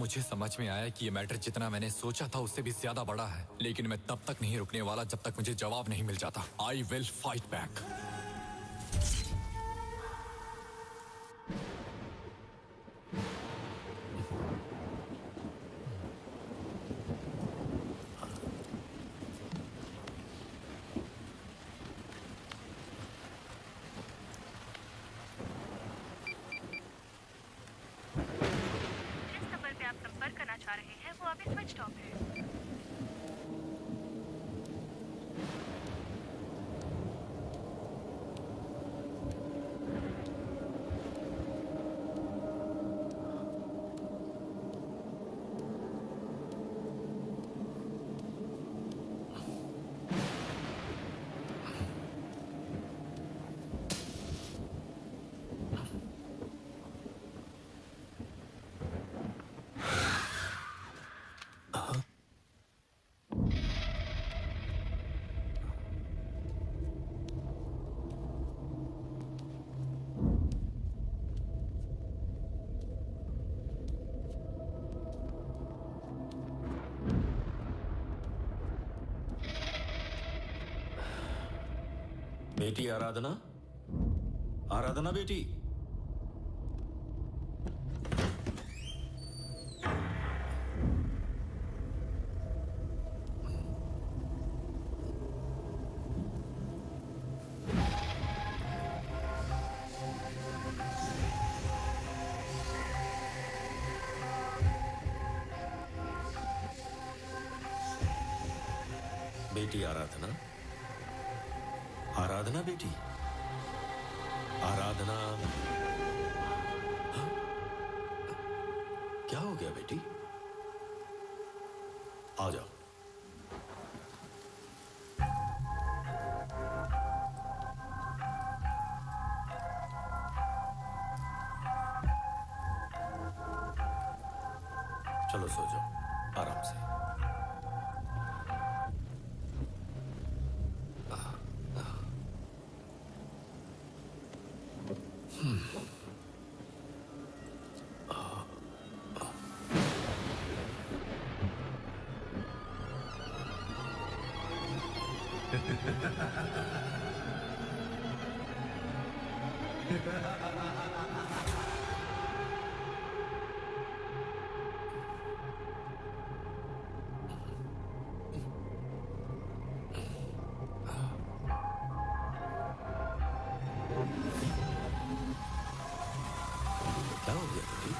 मुझे समझ में आया कि ये मैटर जितना मैंने सोचा था उससे भी ज्यादा बड़ा है, लेकिन मैं तब तक नहीं रुकने वाला जब तक मुझे जवाब नहीं मिल जाता। I will fight back. बेटी आराधना, आराधना बेटी। बेटी आराधना, आराधना बेटी, आराधना। हाँ? क्या हो गया बेटी? आ जाओ। चलो सो जाओ आराम से। क्या हो गया बेटी?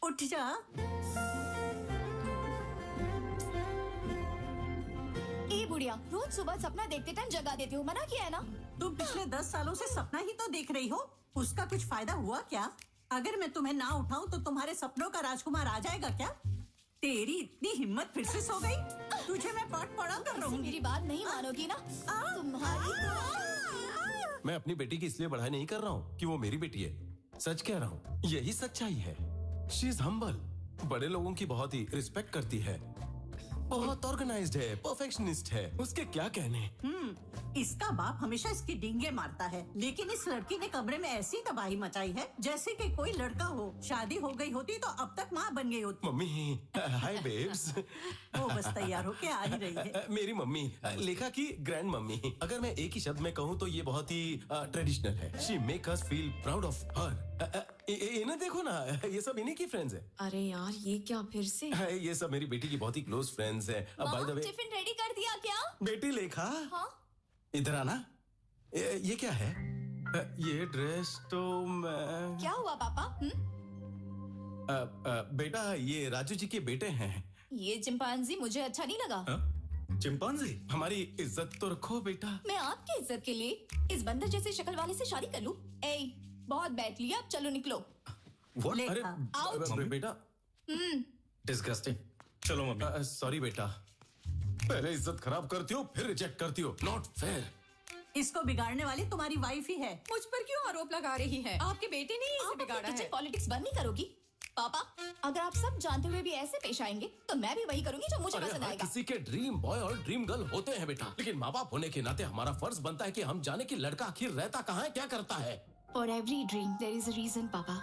उठ जा। ए बुढ़िया, रोज सुबह सपना देखते टाइम जगा देती हूँ, मना किया है ना? तुम पिछले 10 सालों से सपना ही तो देख रही हो, उसका कुछ फायदा हुआ क्या? अगर मैं तुम्हें ना उठाऊं तो तुम्हारे सपनों का राजकुमार आ जाएगा क्या? तेरी इतनी हिम्मत फिर से सो गई? तुझे मैं पाठ पढ़ा कर रहूंगी। मेरी बात नहीं मानोगी ना? तुम्हारी मैं अपनी बेटी की इसलिए बढ़ाई नहीं कर रहा हूँ कि वो मेरी बेटी है, सच कह रहा हूँ, यही सच्चाई है। शी इज हम्बल, बड़े लोगों की बहुत ही रिस्पेक्ट करती है। बहुत ऑर्गेनाइज्ड है, परफेक्शनिस्ट है, उसके क्या कहने। इसका बाप हमेशा इसकी डींगे मारता है, लेकिन इस लड़की ने कमरे में ऐसी तबाही मचाई है जैसे कि कोई लड़का हो। शादी हो गई होती तो अब तक माँ बन गई होती। मम्मी, हाय बेब्स। वो बस तैयार होके आ ही रही है। मेरी मम्मी, लेखा की ग्रैंड मम्मी। अगर मैं एक ही शब्द में कहूँ तो ये बहुत ही ट्रेडिशनल है। She make us feel proud of her. इन्हें देखो ना, ये सब इन्हीं की फ्रेंड्स है। अरे यार, ये क्या फिर से? ये सब मेरी बेटी की बहुत ही क्लोज फ्रेंड्स है। By the way, tiffin ready कर दिया क्या? बेटी लेखा, हाँ? इधर आना। ये क्या है? ये ड्रेस तो मैं क्या हुआ पापा? बेटा, ये राजू जी के बेटे हैं। ये चिंपांजी मुझे अच्छा नहीं लगा। चिंपांजी? हमारी इज्जत तो रखो बेटा। मैं आपकी इज्जत के लिए इस बंदर जैसे शक्ल वाले से शादी कर लूं? ए, बहुत बैठ लिया, अब चलो निकलो। What? लेखा, अरे बेटा, डिस्गस्टिंग। चलो मम्मी। सॉरी बेटा, पहले इज्जत खराब करती हो फिर रिजेक्ट करती हो, नॉट फेयर। इसको बिगाड़ने वाली तुम्हारी वाइफ ही है। मुझ पर क्यों आरोप लगा रही है? आपके बेटे ने ही इसे बिगाड़ा है। पॉलिटिक्स बंद नहीं करोगी? पापा, अगर आप सब जानते हुए भी ऐसे पेश आएंगे तो मैं भी वही करूंगी जो मुझे अरे पसंद हर आएगा। किसी के ड्रीम बॉय और ड्रीम गर्ल होते हैं बेटा, लेकिन माँ बाप होने के नाते हमारा फर्ज बनता है कि हम जाने कि लड़का आखिर रहता कहाँ है, क्या करता है। For every dream there is a reason, पापा।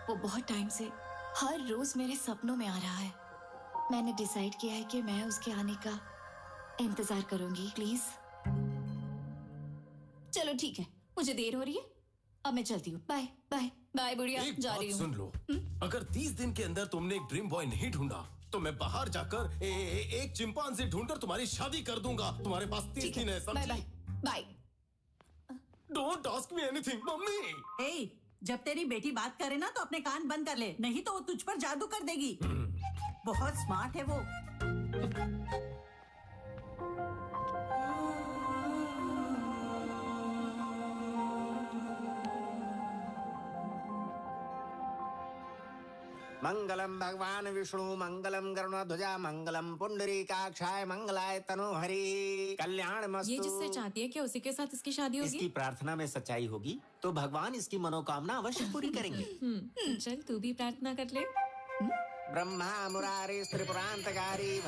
वो बहुत टाइम से हर रोज मेरे सपनों में आ रहा है। मैंने डिसाइड किया है कि मैं उसके आने का इंतजार करूंगी। प्लीज चलो ठीक है, मुझे देर हो रही है, अब मैं चलती हूँ। बाय बाय बाय बुढ़िया, एक जा बात रही हूँ। सुन लो, अगर 30 दिन के अंदर तुमने एक ड्रीम बॉय नहीं ढूंढा तो मैं बाहर जाकर एक चिंपांजी ढूंढकर तुम्हारी शादी कर दूंगा। तुम्हारे पास 30 दिन है, बाय बाय समझी? Bye. Don't ask me anything mummy. ए, जब तेरी बेटी बात करे ना तो अपने कान बंद कर ले, नहीं तो वो तुझ पर जादू कर देगी। बहुत स्मार्ट है वो। मंगलम भगवान विष्णु, मंगलम गरुणध्वजा, मंगलम पुंडरीकाक्षाय, मंगलाय तनोहरि, कल्याण मस्तु। ये जिससे चाहती है कि उसी के साथ इसकी शादी इसकी होगी। प्रार्थना में सच्चाई होगी तो भगवान इसकी मनोकामना अवश्य पूरी करेंगे। चल तू भी प्रार्थना कर ले। ब्रह्मा मुरारी त्रिपुरांतकारी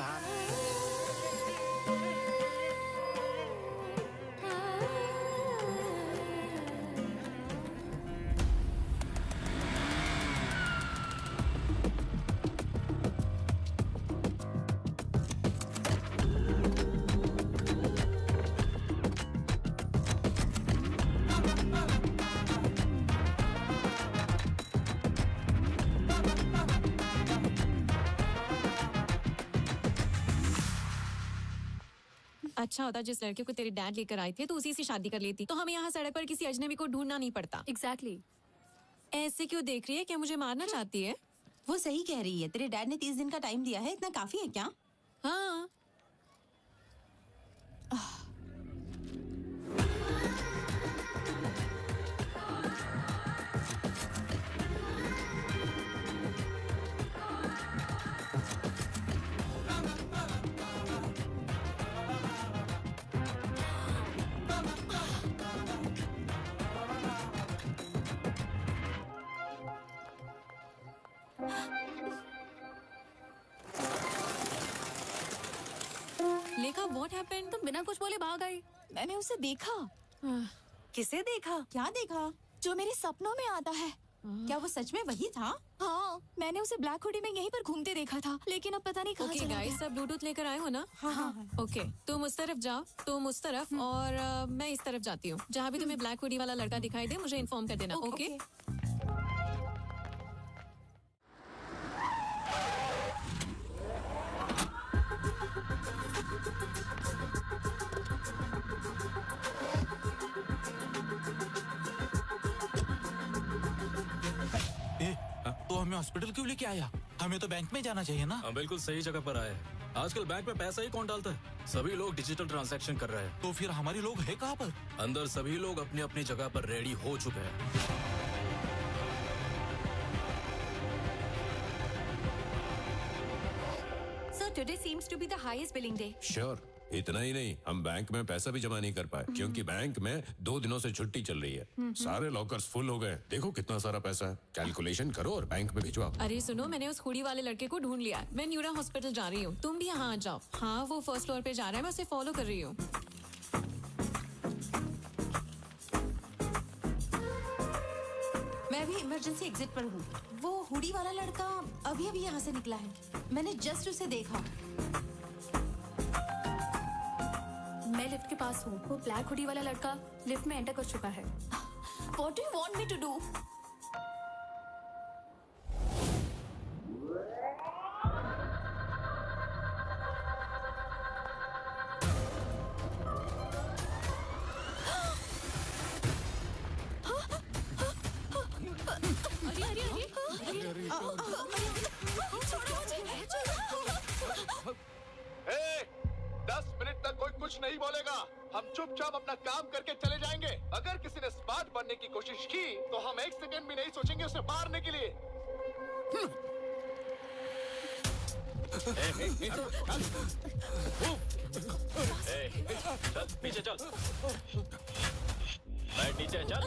अच्छा होता जिस लड़के को तेरे डैड लेकर आए थे तो उसी से शादी कर लेती, तो हमें यहाँ सड़क पर किसी अजनबी को ढूंढना नहीं पड़ता। एग्जैक्टली। ऐसे क्यों देख रही है? क्या मुझे मारना चाहती है? वो सही कह रही है। तेरे डैड ने 30 दिन का टाइम दिया है, इतना काफी है क्या? हाँ। लेखा, व्हाट हैपेंड? तुम बिना कुछ बोले भाग गई। मैंने उसे देखा। किसे देखा? क्या देखा? जो मेरे सपनों में आता है। क्या वो सच में वही था? हाँ, मैंने उसे ब्लैक हुडी में यहीं पर घूमते देखा था, लेकिन अब पता नहीं कहाँ ओके चला गाइस, गया। सब ब्लूटूथ लेकर आए हो ना? हाँ। ओके, तुम उस तरफ जाओ, तुम उस तरफ, और मैं इस तरफ जाती हूँ। जहाँ भी तुम्हें ब्लैक हुडी वाला लड़का दिखाई दे मुझे इन्फॉर्म कर देना। ओके? तो हमें हॉस्पिटल क्यों लेके आया? हमें तो बैंक में जाना चाहिए ना? हाँ, बिल्कुल सही जगह पर आए। आजकल बैंक में पैसा ही कौन डालता है? सभी लोग डिजिटल ट्रांजैक्शन कर रहे हैं। तो फिर हमारे लोग है कहाँ पर? अंदर सभी लोग अपनी अपनी जगह पर रेडी हो चुके हैं। So today seems to be the highest billing day. Sure, इतना ही नहीं, हम बैंक में पैसा भी जमा नहीं कर पाए क्योंकि बैंक में 2 दिनों से छुट्टी चल रही है। सारे लॉकर्स फुल हो गए। देखो कितना सारा पैसा है। कैलकुलेशन करो और बैंक में भिजवाओ। अरे सुनो, मैंने उस हुडी वाले लड़के को ढूंढ लिया। मैं न्यूरा हॉस्पिटल जा रही हूँ, तुम भी यहाँ आ जाओ। हाँ, वो फर्स्ट फ्लोर पे जा रहा है, मैं उसे फॉलो कर रही हूँ। मैं भी इमरजेंसी एग्जिट पर हूँ। वो हुडी वाला लड़का अभी अभी यहाँ से निकला है। मैंने जस्ट उसे देखा। मैं लिफ्ट के पास हूँ। वो ब्लैक हुडी वाला लड़का लिफ्ट में एंटर कर चुका है। What do you want me to do? कुछ नहीं बोलेगा। हम चुपचाप अपना काम करके चले जाएंगे। अगर किसी ने स्मार्ट बनने की कोशिश की तो हम 1 सेकंड भी नहीं सोचेंगे उसे मारने के लिए। चल नीचे चल, बैठ नीचे चल।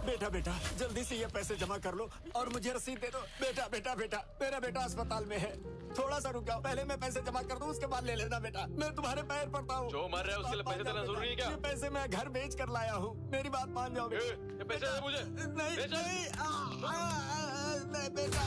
बेटा बेटा जल्दी से ये पैसे जमा कर लो और मुझे रसीद दे दो। बेटा बेटा बेटा मेरा बेटा अस्पताल में है, थोड़ा सा रुक जाओ। पहले मैं पैसे जमा कर दूं, उसके बाद ले लेना बेटा। मैं तुम्हारे पैर पड़ता हूँ। जो मर रहा है उसके लिए पैसे देना जरूरी है क्या? ये पैसे मैं घर बेच कर लाया हूँ, मेरी बात मान जाओ। ये पैसे दे मुझे। नहीं नहीं बेटा।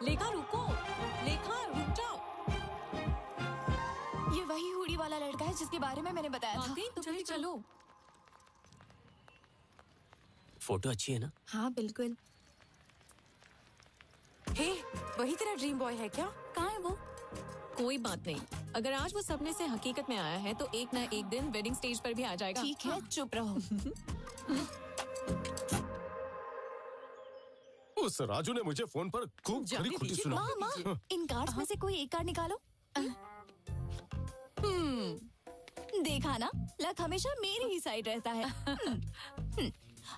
लेखा रुको, लेखा रुक जाओ। ये वही हुडी वाला लड़का है जिसके बारे में मैंने बताया था। तो चलिए चलो। फोटो अच्छी है ना? हाँ बिल्कुल। हे, वही तेरा ड्रीम बॉय है क्या? कहाँ है वो? कोई बात नहीं, अगर आज वो सपने से हकीकत में आया है तो एक ना एक दिन वेडिंग स्टेज पर भी आ जाएगा। ठीक है, चुप रहो। उस राजू ने मुझे फोन पर खूब खरी खोटी सुना। माँ, इन कार्ड्स में से कोई एक कार्ड निकालो। देखा ना, लक हमेशा मेरी ही साइड रहता है।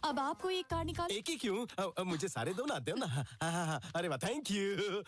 अब आप कोई एक कार्ड निकालो। एक ही क्यों? मुझे सारे दो ना, दो ना। हाँ, अरे वाह, थैंक यू।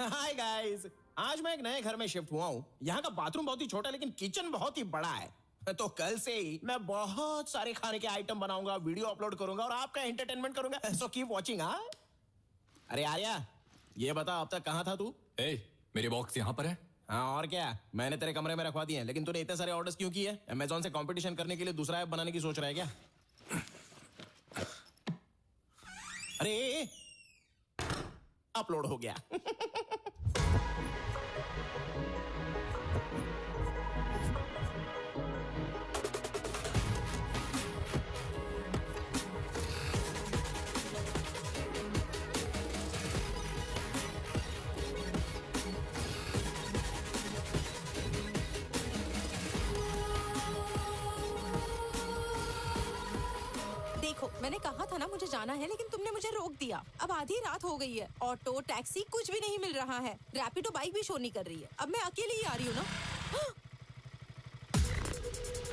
हाय गाइस, आज मैं एक नए घर में शिफ्ट हुआ हूँ। यहाँ का बाथरूम बहुत ही छोटा है लेकिन किचन बहुत ही बड़ा है। तो कल से ही मैं बहुत सारे खाने के आइटम बनाऊंगा, वीडियो अपलोड करूंगा और आपका एंटरटेनमेंट करूंगा। So keep watching. हाँ, अरे आर्या, ये बता अब तक कहाँ था तू? मेरे बॉक्स यहाँ पर है। हाँ और क्या, मैंने तेरे कमरे में रखवा दिए हैं। लेकिन तूने इतने सारे ऑर्डर्स क्यों किए? अमेज़न से कंपटीशन करने के लिए दूसरा ऐप बनाने की सोच रहा है क्या? अरे अपलोड हो गया। देखो, मैंने कहा था ना मुझे जाना है, लेकिन तुमने मुझे रोक दिया। अब आधी रात हो गई है, ऑटो टैक्सी कुछ भी नहीं मिल रहा है, रैपिडो बाइक भी शो नहीं कर रही है। अब मैं अकेली ही आ रही हूँ ना।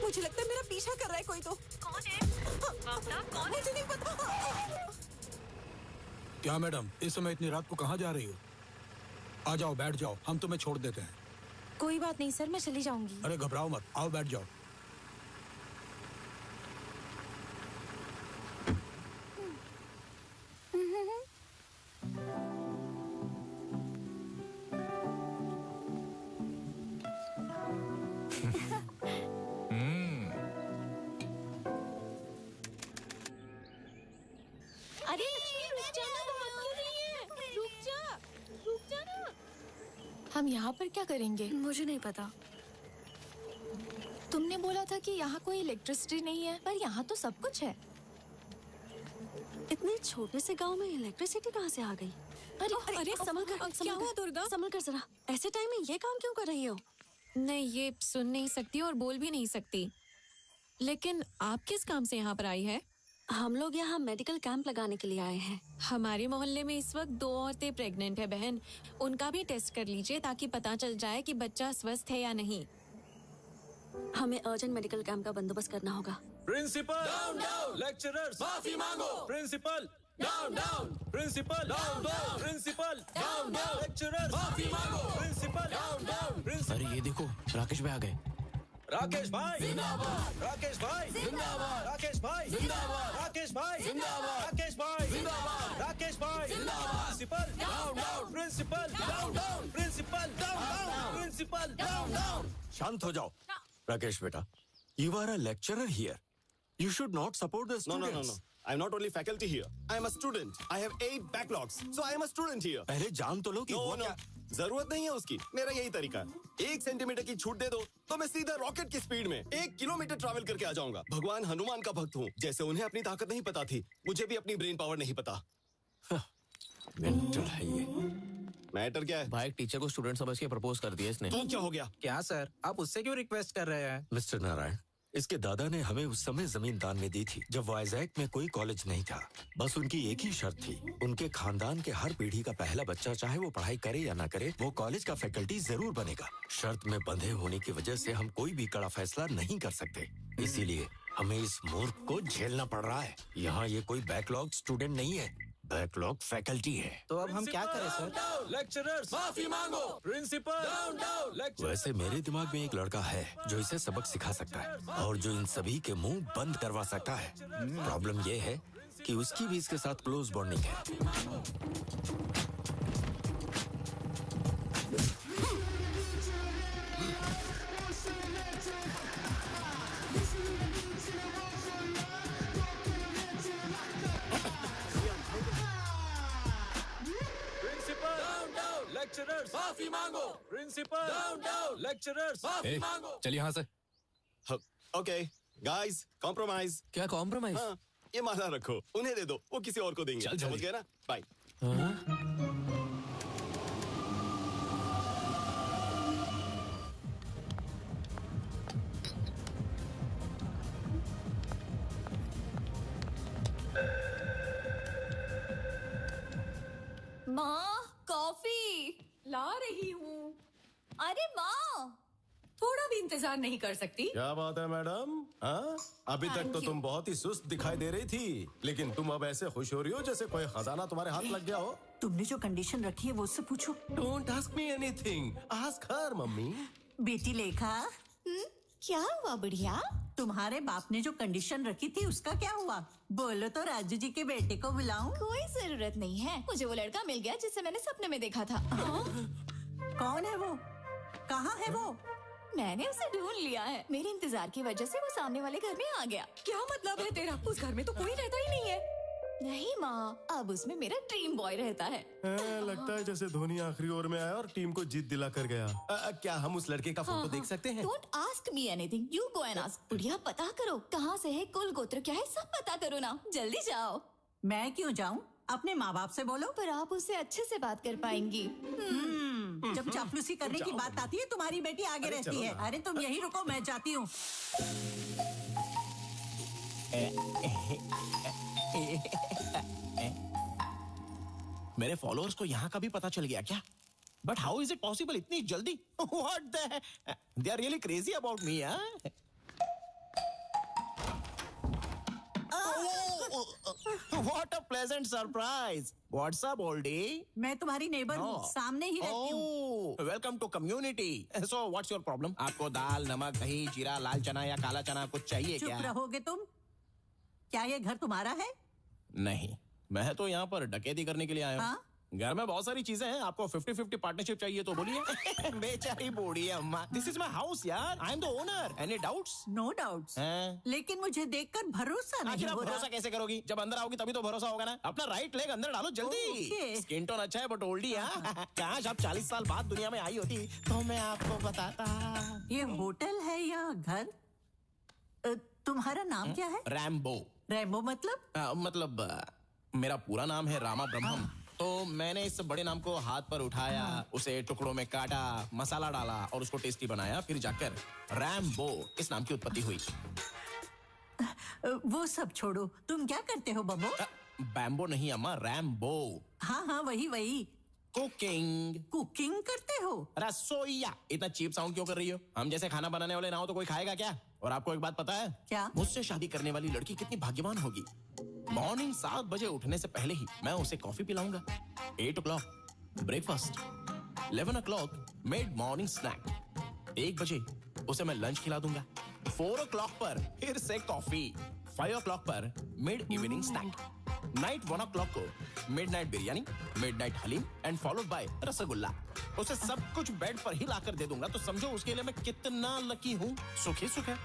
मुझे लगता है मेरा पीछा कर रहा है कोई। तो कौन है? कौन है? मुझे नहीं पता। क्या मैडम, इस समय इतनी रात को कहाँ जा रही हो? आ जाओ, बैठ जाओ, हम तुम्हें छोड़ देते हैं। कोई बात नहीं सर, मैं चली जाऊंगी। अरे घबराओ मत, आओ बैठ जाओ। अरे रुक जा ना, वहाँ क्यों नहीं है? रुक जा ना। हम यहाँ पर क्या करेंगे? मुझे नहीं पता। तुमने बोला था कि यहाँ कोई इलेक्ट्रिसिटी नहीं है, पर यहाँ तो सब कुछ है। इतने छोटे से गांव में इलेक्ट्रिसिटी कहाँ से आ गई? अरे संभल कर, क्या हुआ दुर्गा? संभल कर जरा। ऐसे टाइम में ये काम क्यों कर रही हो? नहीं, ये सुन नहीं सकती और बोल भी नहीं सकती। लेकिन आप किस काम से यहाँ पर आई है? हम लोग यहाँ मेडिकल कैंप लगाने के लिए आए हैं। हमारे मोहल्ले में इस वक्त 2 औरतें प्रेग्नेंट है बहन। उनका भी टेस्ट कर लीजिए ताकि पता चल जाए कि बच्चा स्वस्थ है या नहीं। हमें अर्जेंट मेडिकल कैंप का बंदोबस्त करना होगा। प्रिंसिपल डाउन डाउन, लेक्चरर्स माफी मांगो। Principal down down, principal down down, principal down down, lecturers माफी मांगो। Principal down down. अरे ये देखो, राकेश भाई आ गए। राकेश भाई जिंदाबाद, राकेश भाई जिंदाबाद, राकेश भाई जिंदाबाद, राकेश भाई जिंदाबाद, राकेश भाई जिंदाबाद, राकेश भाई जिंदाबाद। Principal down down, principal down down, principal down down, principal down down. शांत हो जाओ। राकेश बेटा, you are a lecturer here. You should not support the students. No. I'm not only faculty here. I am a student. I have 8 backlogs. So I am a student here. पहले जान तो लो कि वो क्या। जरूरत नहीं है उसकी। मेरा यही तरीका है। 1 सेंटीमीटर की छूट दे दो तो मैं सीधा रॉकेट की स्पीड में 1 किलोमीटर ट्रैवल करके आ जाऊंगा। भगवान हनुमान का भक्त हूँ। जैसे उन्हें अपनी ताकत नहीं पता थी, मुझे भी अपनी ब्रेन पावर नहीं पता। मेंटल है ये। मैटर क्या है? भाई एक टीचर को स्टूडेंट समझ के प्रपोज कर दिया इसने। तो क्या हो गया? क्या सर, आप उससे क्यों रिक्वेस्ट कर रहे हैं? मिस्टर नारायण, इसके दादा ने हमें उस समय जमीन दान में दी थी जब वाइजैक में कोई कॉलेज नहीं था। बस उनकी एक ही शर्त थी, उनके खानदान के हर पीढ़ी का पहला बच्चा, चाहे वो पढ़ाई करे या ना करे, वो कॉलेज का फैकल्टी जरूर बनेगा। शर्त में बंधे होने की वजह से हम कोई भी कड़ा फैसला नहीं कर सकते, इसीलिए हमें इस मूर्ख को झेलना पड़ रहा है। यहाँ ये कोई बैकलॉग स्टूडेंट नहीं है, बैकलॉग फैकल्टी है। तो अब हम क्या करें सर? लेक्चरर्स माफी मांगो। Principal down down, lecturers. वैसे मेरे दिमाग में एक लड़का है जो इसे सबक सिखा सकता है और जो इन सभी के मुंह बंद करवा सकता है। प्रॉब्लम ये है कि उसकी भी इसके साथ क्लोज बॉन्डिंग है। लेक्चरर्स माफी मांगो। प्रिंसिपल डाउन डाउन, लेक्चरर्स माफी मांगो। चलिए यहाँ से। Okay guys, compromise. क्या कॉम्प्रोमाइज? हाँ, ये माला रखो, उन्हें दे दो, वो किसी और को देंगे। समझ गए ना? बाय। माँ, कॉफी ला रही हूँ। अरे माँ, थोड़ा भी इंतजार नहीं कर सकती? क्या बात है मैडम? हाँ, अभी तक तो तुम बहुत ही सुस्त दिखाई दे रही थी, लेकिन तुम अब ऐसे खुश हो रही हो जैसे कोई खजाना तुम्हारे हाथ लग गया हो। तुमने जो कंडीशन रखी है वो उससे पूछो। Don't ask me anything, ask her mummy. बेटी लेखा, क्या हुआ बढ़िया? तुम्हारे बाप ने जो कंडीशन रखी थी उसका क्या हुआ? बोलो तो राजू जी के बेटे को बुलाऊं? कोई जरूरत नहीं है, मुझे वो लड़का मिल गया जिसे मैंने सपने में देखा था। कौन है वो? कहाँ है वो? मैंने उसे ढूंढ लिया है। मेरे इंतजार की वजह से वो सामने वाले घर में आ गया। क्या मतलब है तेरा? उस घर में तो कोई रहता ही नहीं है। नहीं माँ, अब उसमें मेरा ड्रीम बॉय रहता है। लगता है जैसे धोनी आखिरी ओवर में आया और टीम को जीत दिला कर गया। क्या हम उस लड़के का फोटो देख सकते हैं? Don't ask me anything, you go and ask. बुढ़िया, पता करो कहाँ से है, कुल गोत्र क्या है, सब पता करो ना, जल्दी जाओ। मैं क्यों जाऊँ? अपने माँ बाप से बोलो। पर आप उससे अच्छे से बात कर पाएंगी। जब चापलूसी करने की बात आती है तुम्हारी बेटी आगे रहती है। अरे तुम यही रुको, मैं जाती हूँ। मेरे फॉलोअर्स को यहाँ का भी पता चल गया क्या? But how is it possible इतनी जल्दी? What the they are really crazy about me. What a pleasant surprise! What's up, oldie? मैं तुम्हारी नेबर हूँ, सामने ही रहती हूँ। Welcome to community. So, what's your problem? आपको दाल, नमक, दही, जीरा, लाल चना या काला चना कुछ चाहिए क्या? चुप रहोगे तुम? क्या ये घर तुम्हारा है? नहीं, मैं तो यहाँ पर डकैती करने के लिए आया हूँ। हाँ? घर में बहुत सारी चीजें हैं, आपको 50-50 पार्टनरशिप चाहिए तो बोलिए। बेचारी बूढ़ी अम्मा। This is my house यार। I am the owner. Any doubts? No doubts. लेकिन मुझे देखकर भरोसा नहीं आखिर हो आप रहा। भरोसा कैसे करोगी? जब अंदर आओगी तभी तो भरोसा होगा ना। अपना राइट लेग अंदर डालो जल्दी। स्किन टोन अच्छा है बट ओल्डी। काश आप 40 साल बाद दुनिया में आई होती तो मैं आपको बताता। ये होटल है या घर? तुम्हारा नाम क्या है? रैम्बो। रैम्बो मतलब? मेरा पूरा नाम है रामा ब्रह्मम। तो मैंने इस बड़े नाम को हाथ पर उठाया, उसे टुकड़ों में काटा, मसाला डाला और उसको टेस्टी बनाया, फिर जाकर रैम्बो इस नाम की उत्पत्ति हुई। वो सब छोड़ो, तुम क्या करते हो बब्बो? बैम्बो नहीं अम्मा, रैम्बो। हाँ हाँ वही। कुकिंग करते हो? रसोईया। इतना चीप साउंड क्यों कर रही हो? हम जैसे खाना बनाने वाले ना हो तो कोई खाएगा क्या? और आपको एक बात पता है? क्या? मुझसे शादी करने वाली लड़की कितनी भाग्यवान होगी। मॉर्निंग 7 बजे उठने से पहले ही मैं उसे कॉफी पिलाऊंगा। 8 o'clock breakfast, 11 o'clock mid morning snack, 1 बजे उसे मैं लंच खिला दूंगा, 4 o'clock पर फिर से कॉफी, 5 o'clock पर mid evening snack, night 1 o'clock को midnight biryani, midnight haleem and followed by rasgulla. उसे सब कुछ बेड पर ही लाकर दे दूंगा, तो समझो उसके लिए मैं कितना लकी हूँ। सुख ही सुख है।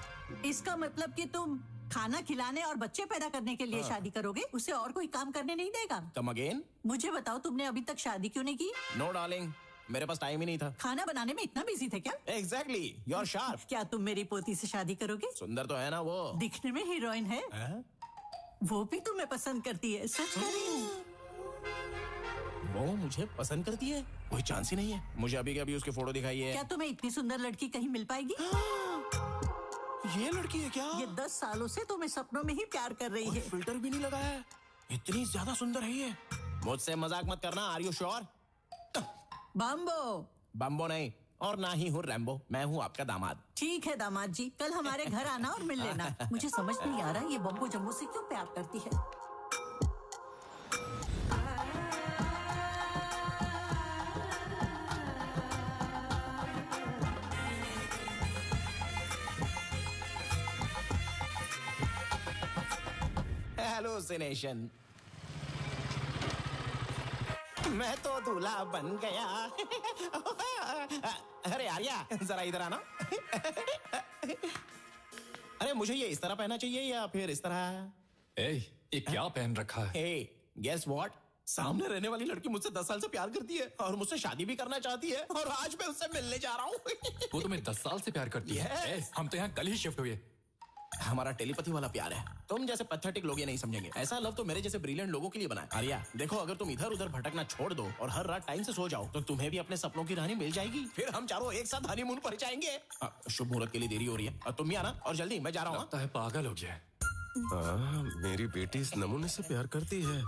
इसका मतलब कि तुम खाना खिलाने और बच्चे पैदा करने के लिए शादी करोगे, उसे और कोई काम करने नहीं देगा? Come again? मुझे बताओ, तुमने अभी तक शादी क्यों नहीं की? नो डार्लिंग, मेरे पास टाइम ही नहीं था। खाना बनाने में इतना बिजी थे क्या? Exactly, you are sharp. क्या तुम मेरी पोती से शादी करोगे? सुंदर तो है ना वो। दिखने में हीरोइन है। वो भी तुम्हें पसंद करती है, सच करो। वो मुझे पसंद करती है? कोई चांस ही नहीं है। मुझे अभी के अभी उसकी फोटो दिखाई है। क्या तुम्हें इतनी सुंदर लड़की कहीं मिल पाएगी? ये लड़की है क्या? ये 10 सालों से तुम्हें सपनों में ही प्यार कर रही है। फिल्टर भी नहीं लगाया है। इतनी ज्यादा सुंदर है ये। मुझसे मजाक मत करना। Are you sure? बम्बो नहीं, और ना ही हूँ रैम्बो। मैं हूँ आपका दामाद। ठीक है दामाद जी, कल हमारे घर आना और मिल लेना। मुझे समझ नहीं आ रहा ये बम्बो जम्बो से क्यों प्यार करती है। हेलुसिनेशन। मैं तो दूल्हा बन गया। अरे आर्या, जरा इधर आना। अरे मुझे ये इस तरह पहनना चाहिए या फिर इस तरह? ये क्या पहन रखा है? Guess what? सामने रहने वाली लड़की मुझसे 10 साल से प्यार करती है और मुझसे शादी भी करना चाहती है, और आज मैं उससे मिलने जा रहा हूँ। वो तुम्हें 10 साल से प्यार करती है? हम तो यहाँ कल ही शिफ्ट हुए। हमारा टेलीपैथी वाला प्यार है। तुम जैसे पैथेटिक लोग ये नहीं समझेंगे। ऐसा लव तो मेरे जैसे ब्रिलियंट लोगों के लिए बना है। आर्या देखो, अगर तुम इधर उधर भटकना छोड़ दो और हर रात टाइम से सो जाओ तो तुम्हें भी अपने सपनों की रानी मिल जाएगी। फिर हम चारों एक साथ हनीमून पर जाएंगे। शुभ मुहूर्त के लिए देरी हो रही है, तुम भी आना। और जल्दी, मैं जा रहा हूँ। लगता है पागल हो गया। मेरी बेटी इस नमूने से प्यार करती है।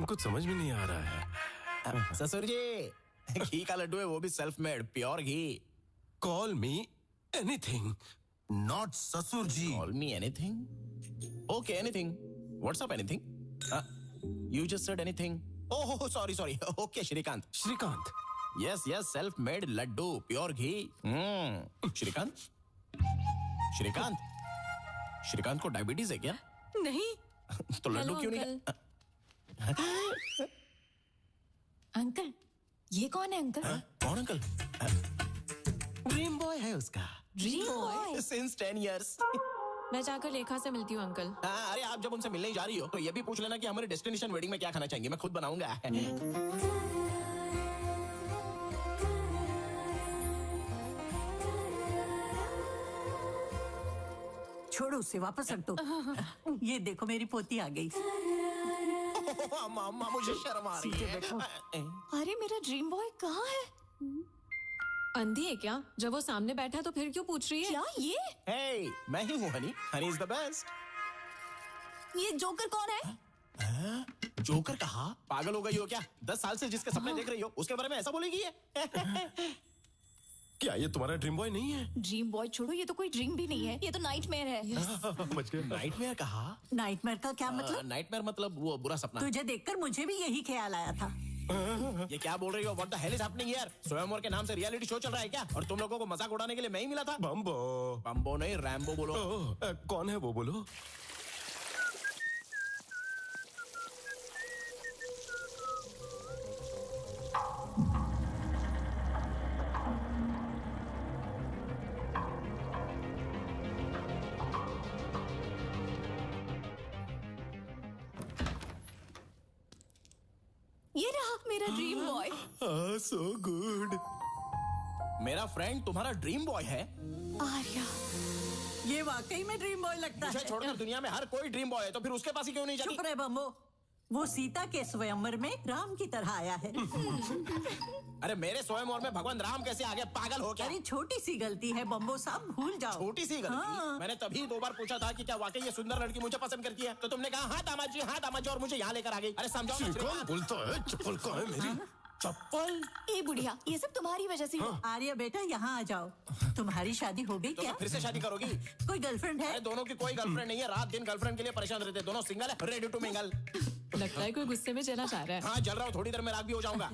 कुछ समझ में नहीं आ रहा है। ससुर जी, घी का लड्डू है, वो भी self made, pure ghee. Call me anything, not ससुर जी। Call me anything? Okay, anything. What's up, anything? You just said anything. Oh, sorry. Okay, Shrikant. Shrikant? Yes, self-made laddu, pure ghee. Shrikant? Shrikant को डायबिटीज है क्या? नहीं। तो लड्डू क्यों नहीं? अंकल, ये कौन है अंकल? कौन अंकल? ड्रीम बॉय है उसका। Dream boy? Since 10 years. मैं जाकर लेखा से मिलती हूँ अंकल। अरे आप जब उनसे मिलने जा रही हो तो ये भी पूछ लेना कि हमारे डेस्टिनेशन वेडिंग में क्या खाना चाहेंगे। मैं खुद बनाऊंगा। छोड़ो उसे, वापस रख दो। ये देखो मेरी पोती आ गई। अम्मा मुझे शर्म आ रही है। अरे मेरा ड्रीम बॉय कहाँ है? अंधी है क्या? जब वो सामने बैठा तो फिर क्यों पूछ रही है? क्या ये? हे, मैं ही हूँ Honey. Honey is the best. ये जोकर कौन है? जोकर कहा? पागल हो गई हो क्या? 10 साल से जिसके सपने देख रही हो उसके बारे में ऐसा बोलेगी ये? क्या ये तुम्हारा ड्रीम बॉय नहीं है? ड्रीम बॉय छोड़ो, ये तो कोई ड्रीम भी नहीं है, ये तो नाइटमेयर है। नाइटमेयर कहा? नाइटमेयर का क्या मतलब? नाइटमेयर मतलब वो बुरा सपना। तुझे देखकर मुझे भी यही ख्याल आया था। ये क्या बोल रही हो? What the hell is happening here? स्वयंवर के नाम से रियलिटी शो चल रहा है क्या? और तुम लोगों को मजाक उड़ाने के लिए मैं ही मिला था? बम्बो। बम्बो नहीं, रैम्बो बोलो। कौन है वो बोलो? ये रहा मेरा ड्रीम बॉय। So good. मेरा फ्रेंड तुम्हारा ड्रीम बॉय है? आर्या, ये वाकई में ड्रीम बॉय लगता मुझे है। छोड़कर दुनिया में हर कोई ड्रीम बॉय है, तो फिर उसके पास ही क्यों नहीं जाती? चुप रहे बम्बो। वो सीता के स्वयंवर में राम की तरह आया है। अरे मेरे स्वयंवर में भगवान राम कैसे आ गए? पागल हो क्या? अरे छोटी सी गलती है बम्बो साहब, भूल जाओ। छोटी सी गलती? हाँ। मैंने तभी 2 बार पूछा था कि क्या वाकई ये सुंदर लड़की मुझे पसंद करती है, तो तुमने कहा हाँ दामाद जी, हाँ दामाद जी, और मुझे यहाँ लेकर आ गई। अरे समझाओ ना। कौन बोलता है? चप्पल कहाँ है मेरी? चप्पल? ए बुढ़िया, ये सब तुम्हारी वजह से हुआ। आर्या बेटा यहाँ आ जाओ। तुम्हारी शादी हो गई तो क्या? फिर से शादी करोगी? कोई गर्लफ्रेंड है? अरे दोनों की कोई गर्लफ्रेंड नहीं है, रात दिन गर्लफ्रेंड के लिए परेशान रहते, दोनों सिंगल है, रेडी टू मिंगल। लगता है कोई गुस्से में चला जा रहा है। हाँ जल रहा हूँ, थोड़ी देर में राग भी हो जाऊंगा।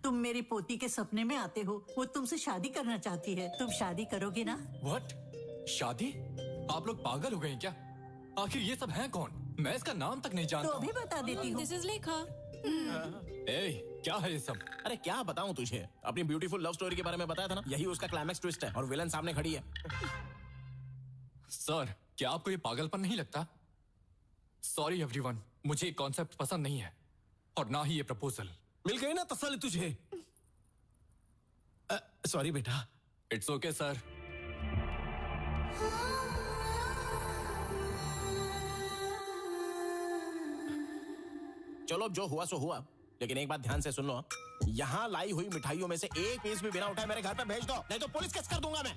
तुम मेरी पोती के सपने में आते हो, वो तुमसे शादी करना चाहती है, तुम शादी करोगे ना? व्हाट? शादी? आप लोग पागल हो गए हैं क्या? आखिर ये सब है कौन? मैं इसका नाम तक नहीं तो जानता। अभी बता देती हूँ। दिस इज लेखा। ए, क्या है ये सब? अरे क्या बताऊं तुझे? अपनी ब्यूटीफुल लव स्टोरी के बारे में बताया था ना, यही उसका क्लाइमैक्स ट्विस्ट है, और विलन सामने खड़ी है। सर, क्या आपको ये पागलपन नहीं लगता? सॉरी एवरीवन, मुझे ये कॉन्सेप्ट पसंद नहीं है, और ना ही ये प्रपोजल। मिल गई ना तसल्ली तुझे? सॉरी बेटा। It's okay sir. चलो जो हुआ सो हुआ, लेकिन एक बात ध्यान से सुन लो, यहाँ लाई हुई मिठाइयों में से एक पीस भी बिना उठाए मेरे घर पे भेज दो, नहीं तो पुलिस केस कर दूंगा मैं।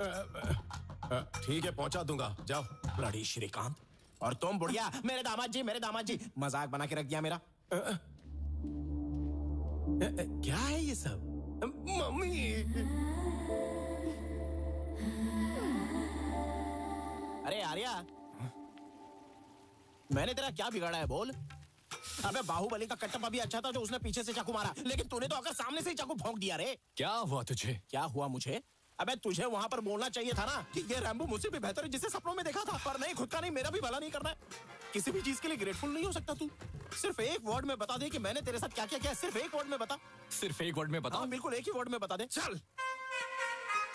ठीक है, पहुंचा दूंगा, जाओ। ब्लडी श्रीकांत। और तुम बुढ़िया, मेरे दामाद जी, मेरे दामाद जी, मजाक बना के रख दिया मेरा। क्या है ये सब? मम्मी। अरे आर्या, मैंने तेरा क्या बिगाड़ा है बोल? अबे बाहुबली का कटप्पा भी अच्छा था जो उसने पीछे से चाकू मारा, लेकिन तूने तो आकर सामने से ही चाकू भोंक दिया रे। क्या हुआ तुझे? क्या हुआ मुझे? अबे तुझे वहाँ पर बोलना चाहिए था ना कि ये रैम्बो मुझसे भी बेहतर है जिसे सपनों में देखा था, पर नहीं, खुद का नहीं, मेरा भी भला नहीं करना है। किसी भी चीज के लिए ग्रेटफुल नहीं हो सकता तू? सिर्फ एक वर्ड में बता दे कि मैंने तेरे साथ क्या क्या किया, सिर्फ एक वर्ड में बता। सिर्फ एक वर्ड में बता? हाँ, बिल्कुल एक ही वर्ड में बता दे। चल।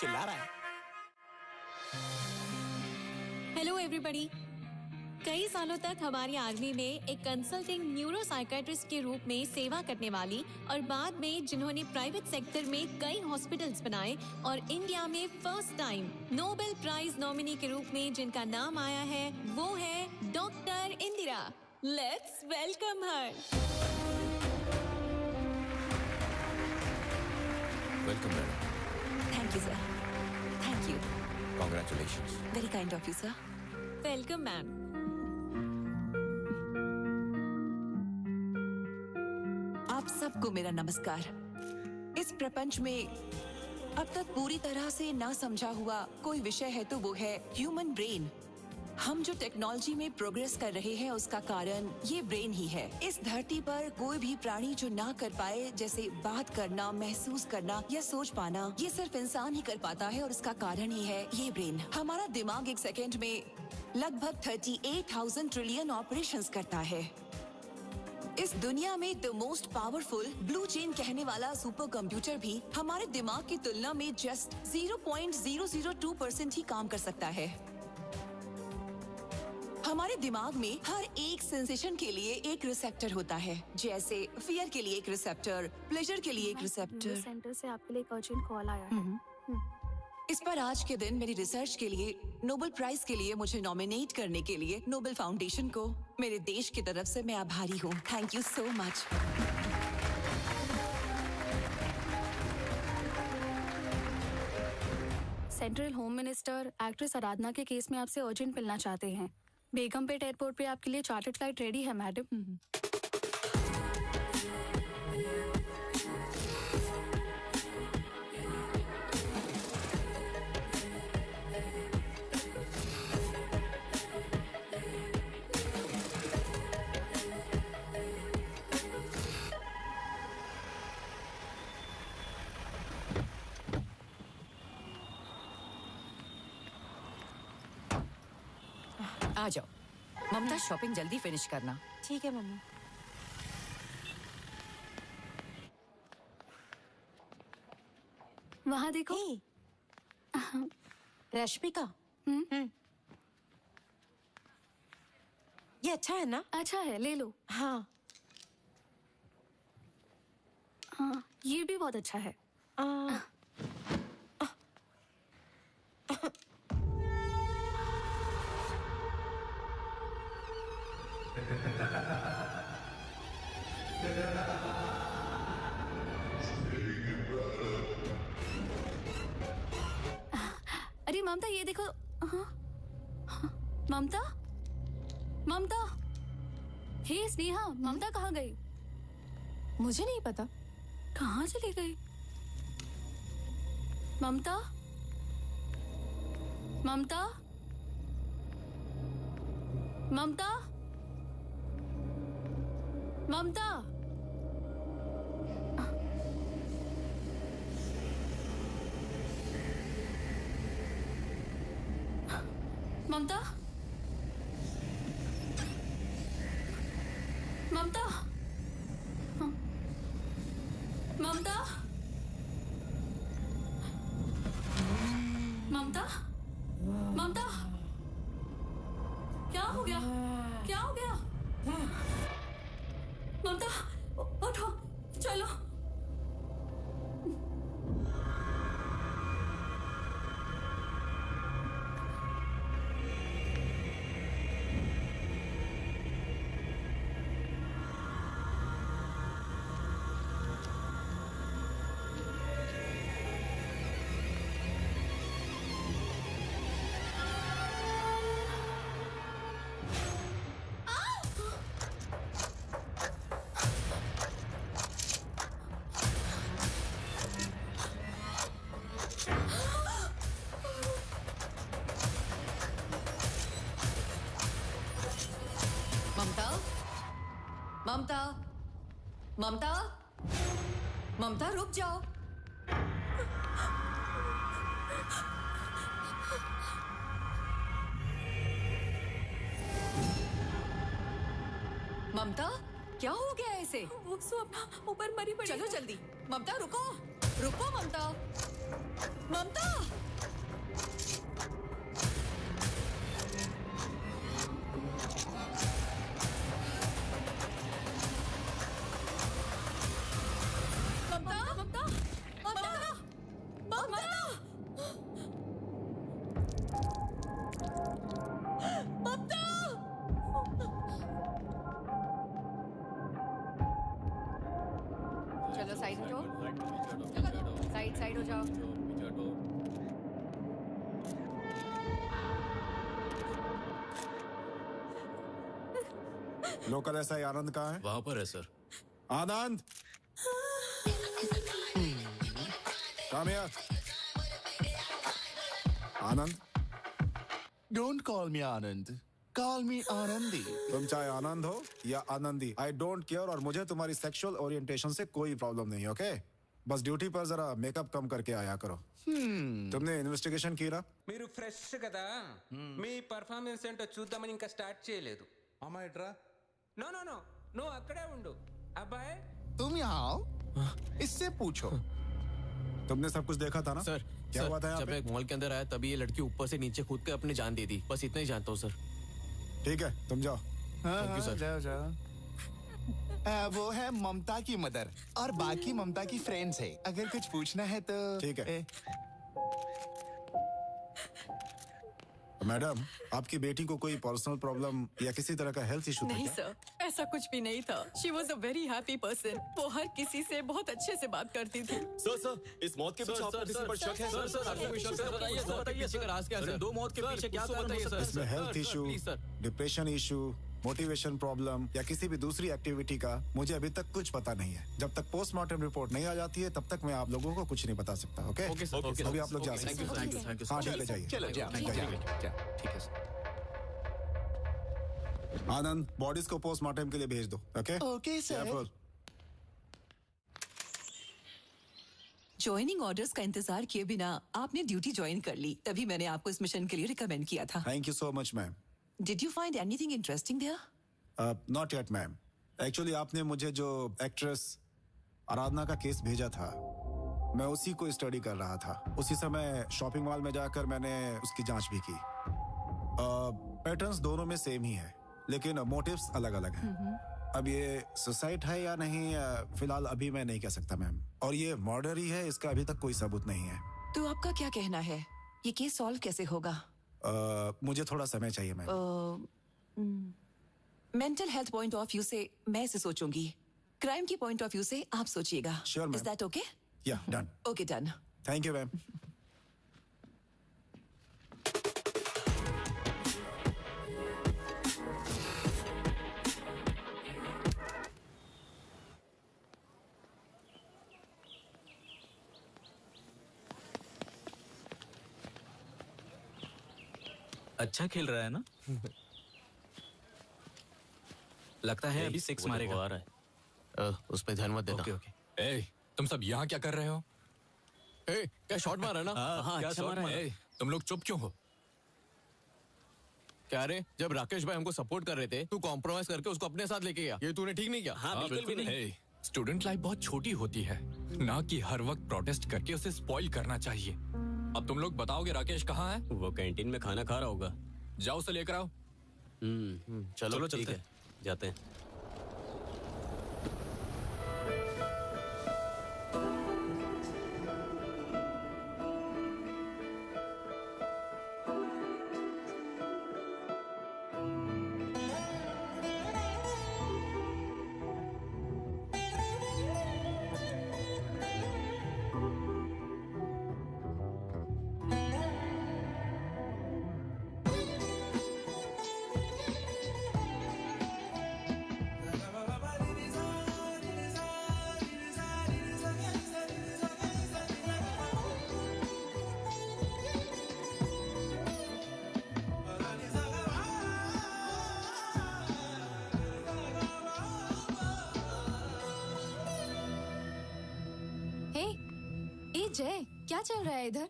चिल्ला रहा है। Hello everybody. कई सालों तक हमारी आर्मी में एक कंसल्टिंग न्यूरो साइकेट्रिस्ट के रूप में सेवा करने वाली, और बाद में जिन्होंने प्राइवेट सेक्टर में कई हॉस्पिटल्स बनाए, और इंडिया में first time Nobel prize nominee के रूप में जिनका नाम आया है, वो है doctor Indira. Let's welcome her. Welcome madam. Thank you sir. Thank you. Congratulations. Very kind of you sir. Welcome ma'am. आप सबको मेरा नमस्कार। इस प्रपंच में अब तक पूरी तरह से ना समझा हुआ कोई विषय है तो वो है ह्यूमन ब्रेन। हम जो टेक्नोलॉजी में प्रोग्रेस कर रहे हैं उसका कारण ये ब्रेन ही है। इस धरती पर कोई भी प्राणी जो ना कर पाए, जैसे बात करना, महसूस करना या सोच पाना, ये सिर्फ इंसान ही कर पाता है, और उसका कारण ही है ये ब्रेन। हमारा दिमाग एक सेकेंड में लगभग 38,000 ट्रिलियन ऑपरेशंस करता है। इस दुनिया में the most powerful blue chain कहने वाला सुपर कंप्यूटर भी हमारे दिमाग की तुलना में जस्ट 0.002% ही काम कर सकता है। हमारे दिमाग में हर एक सेंसेशन के लिए एक रिसेप्टर होता है, जैसे फियर के लिए एक रिसेप्टर, प्लेजर के लिए एक रिसेप्टर। सेंटर से आपके लिए एक अर्जेंट कॉल आया है। इस पर आज के दिन मेरी रिसर्च के लिए नोबेल प्राइज के लिए मुझे नॉमिनेट करने के लिए नोबेल फाउंडेशन को मेरे देश की तरफ से मैं आभारी हूँ। Thank you so much. Central home minister actress Aradhana के केस में आपसे अर्जेंट मिलना चाहते हैं। बेगमपेट एयरपोर्ट पे आपके लिए चार्टर्ड फ्लाइट रेडी है मैडम। आ जाओ ममता, शॉपिंग जल्दी फिनिश करना। ठीक है मम्मी। वहाँ देखो। रश्मिका, ये अच्छा है ना? अच्छा है, ले लो। हाँ हाँ, ये भी बहुत अच्छा है। अरे ममता, ये देखो। हाँ? हाँ, ममता, ममता, हे स्नेहा, ममता कहाँ गई? मुझे नहीं पता। कहाँ चली गई? ममता, ममता, ममता, ममता। ममता, ममता, ममता, ममता, ममता, क्या हो गया? क्या हो गया? ममता, उठो, चलो। ममता, ममता, ममता, रुक जाओ। ममता, क्या हो गया ऐसे? वो अपना ऊपर मरी पड़ी। चलो जल्दी। ममता रुको, रुको ममता, ममता। चलो साइड हो जाओ, साइड हो जाओ। लोकल एसआई आनंद कहाँ है? वहां पर है sir. Anand, come here. Anand, don't call me Anand, call मी आनंदी। तुम चाहे आनंद हो या आनंदी, आई डोंट केयर, और मुझे तुम्हारी सेक्सुअल ओरिएंटेशन से कोई प्रॉब्लम नहीं, ओके? बस ड्यूटी पर जरा मेकअप कम करके आया करो। तुमने इन्वेस्टिगेशन की ना? మీరు ఫ్రెష్ కదా మీ పర్ఫార్మెన్స్ ఏంటో చూద్దామని ఇంకా స్టార్ట్ చేయలేదు అమ్మాయిట్రా నో నో నో నువ్వు అక్కడే ఉండు అబ్బాయి तुम यहाँ आओ, इससे पूछो। तुमने सब कुछ देखा था ना? सर, क्या हुआ था यहाँ जब पे? मैं एक मॉल के अंदर आया तभी ये लड़की ऊपर से नीचे कूद के अपनी जान दे दी। बस इतना ही जानता हूँ सर। ठीक है, तुम जाओ। Thank you, sir. जाओ जाओ। वो है ममता की मदर और बाकी ममता की फ्रेंड्स है। अगर कुछ पूछना है तो ठीक है। मैडम, आपकी बेटी को कोई पर्सनल प्रॉब्लम या किसी तरह का हेल्थ इशू था नहीं क्या? सर, ऐसा कुछ भी नहीं था। She was a very happy person. वो हर किसी से बहुत अच्छे से बात करती थी। सर, इस मौत के पीछे आपको किसी पर शक है? सर, आपको कोई शक है? बताइए सर, पीछे का राज क्या है सर? दो मौत के पीछे क्या कारण हो सकता है? इसमें health issue, depression issue, motivation problem या किसी भी दूसरी एक्टिविटी का मुझे अभी तक कुछ पता नहीं है। जब तक पोस्टमार्टम रिपोर्ट नहीं आ जाती है तब तक मैं आप लोगों को कुछ नहीं बता सकता। ओके? अभी आप लोग जा सकते हैं। हाँ, ठीक है, जाइए। ठीक है सर। आनंद, बॉडीज को पोस्टमार्टम के लिए भेज दो। Okay? Okay, sir. Careful. Joining orders का इंतजार किए बिना आपने ड्यूटी ज्वाइन कर ली, तभी मैंने आपको इस मिशन के लिए रिकमेंड किया था। Thank you so much ma'am. Did you find anything interesting there? Not yet ma'am. Actually आपने मुझे जो एक्ट्रेस आराधना का केस भेजा था, मैं उसी को स्टडी कर रहा था। उसी समय शॉपिंग मॉल में जाकर मैंने उसकी जांच भी की। पैटर्न्स दोनों में सेम ही है, लेकिन मोटिव्स अलग अलग हैं। अब ये सुसाइड है या नहीं, फिलहाल अभी मैं नहीं कह सकता मैम। और ये मर्डर ही है, इसका अभी तक कोई सबूत नहीं है। तो आपका क्या कहना है, ये केस सॉल्व कैसे होगा? मुझे थोड़ा समय चाहिए ma'am. Mental health point of view से मैं इसे सोचूंगी, क्राइम की पॉइंट ऑफ व्यू से आप सोचिएगा। Sure ma'am. Is that okay? Yeah, done. Okay, done. Thank you ma'am. अच्छा खेल रहा है ना? लगता है अभी 6 मारेगा। आ रहा है। उस पे ध्यान मत देना। ओके। ए, तुम सब यहाँ क्या कर रहे हो? ए, क्या शॉट मारा ना? हाँ, अच्छा मारा है। ए, तुम लोग चुप क्यों हो? क्या रे, जब राकेश भाई हमको सपोर्ट कर रहे थे, तू कॉम्प्रोमाइज करके उसको अपने साथ लेके गया। ये तूने ठीक नहीं किया। हाँ, बिल्कुल भी नहीं। स्टूडेंट लाइफ बहुत छोटी होती है, ना कि हर वक्त प्रोटेस्ट करके उसे स्पॉइल करना चाहिए। अब तुम लोग बताओगे राकेश कहाँ है? वो कैंटीन में खाना खा रहा होगा। जाओ उसे लेकर आओ। चलो ठीक है, जाते हैं। जय, क्या चल रहा है इधर?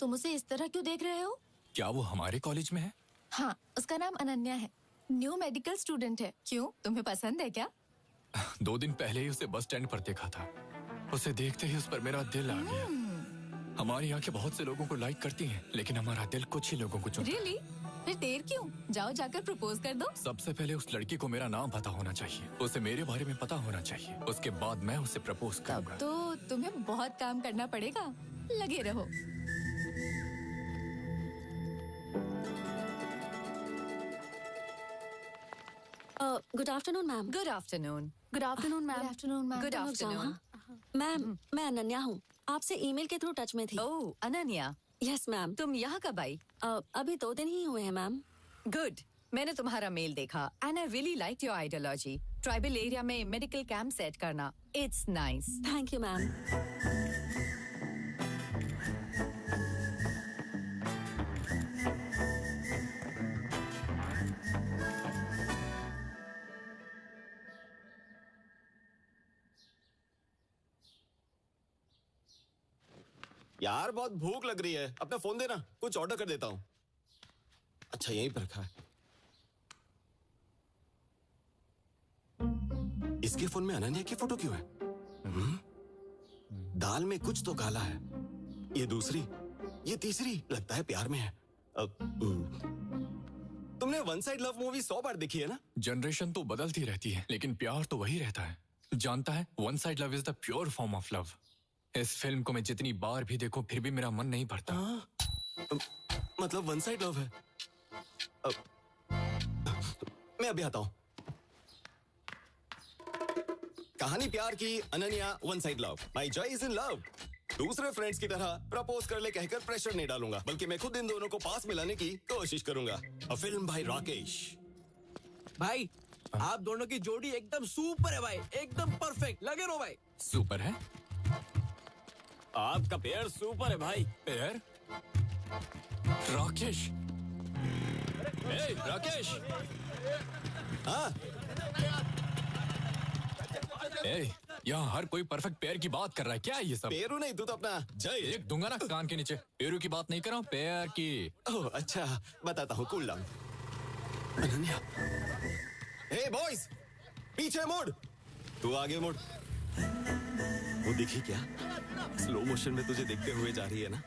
तुम उसे इस तरह क्यों देख रहे हो? क्या वो हमारे कॉलेज में है? हाँ, उसका नाम अनन्या है। न्यू मेडिकल स्टूडेंट है। क्यों, तुम्हें पसंद है क्या? 2 दिन पहले ही उसे बस स्टैंड पर देखा था। उसे देखते ही उस पर मेरा दिल आ गया। हमारी आंखें बहुत से लोगों को लाइक करती हैं, लेकिन हमारा दिल कुछ ही लोगों को चुनता है। Really? फिर देर क्यों? जाओ जाकर प्रपोज कर दो। सबसे पहले उस लड़की को मेरा नाम पता होना चाहिए, उसे मेरे बारे में पता होना चाहिए, उसके बाद मैं उसे प्रपोज करूंगा। तो तुम्हें बहुत काम करना पड़ेगा, लगे रहो। Good afternoon ma'am. Good afternoon. Good afternoon ma'am. Good afternoon ma'am. Good afternoon ma'am, मैं अनन्या हूँ, आपसे ईमेल के थ्रू टच में थी। ओह, अनन्या। Yes ma'am. तुम यहाँ कब आई? अभी 2 दिन ही हुए हैं मैम। गुड, मैंने तुम्हारा मेल देखा and I really like your ideology. Tribal area में मेडिकल कैंप सेट करना, it's nice. Thank you ma'am. यार बहुत भूख लग रही है, अपना फोन देना, कुछ ऑर्डर कर देता हूँ। अच्छा यहीं पर रखा है। इसके फोन में अनन्या की फोटो क्यों है? दाल में कुछ तो काला है। ये दूसरी, ये तीसरी, लगता है प्यार में है। तुमने वन साइड लव मूवी 100 बार देखी है ना? जनरेशन तो बदलती रहती है, लेकिन प्यार तो वही रहता है। जानता है, one side love is the pure form of love. इस फिल्म को मैं जितनी बार भी देखूं, फिर भी मेरा मन नहीं भरता। मतलब वन साइड लव है। मैं अभी आता हूँ। कहानी प्यार की, Ananya one side love, my Joy is in love. दूसरे फ्रेंड्स की तरह प्रपोज कर ले कहकर प्रेशर नहीं डालूंगा, बल्कि मैं खुद इन दोनों को पास मिलाने की कोशिश करूंगा। अ फिल्म भाई राकेश। भाई आप दोनों की जोड़ी एकदम सुपर है भाई, एकदम परफेक्ट, लगे रहो भाई। सुपर है? आपका पेयर सुपर है भाई। पेयर? राकेश। ए, राकेश। हाँ। ए, यहाँ हर कोई परफेक्ट पेयर की बात कर रहा है, क्या है ये सब? पेरू नहीं, तू तो अपना जय एक दूंगा ना कान के नीचे। पेरू की बात नहीं कर रहा हूँ, पेयर की। ओह अच्छा, बताता हूँ। Cool down. Ananya. Hey boys, पीछे मुड़। तू आगे मुड़। वो दिखी क्या? स्लो मोशन में तुझे देखते हुए जा रही है ना?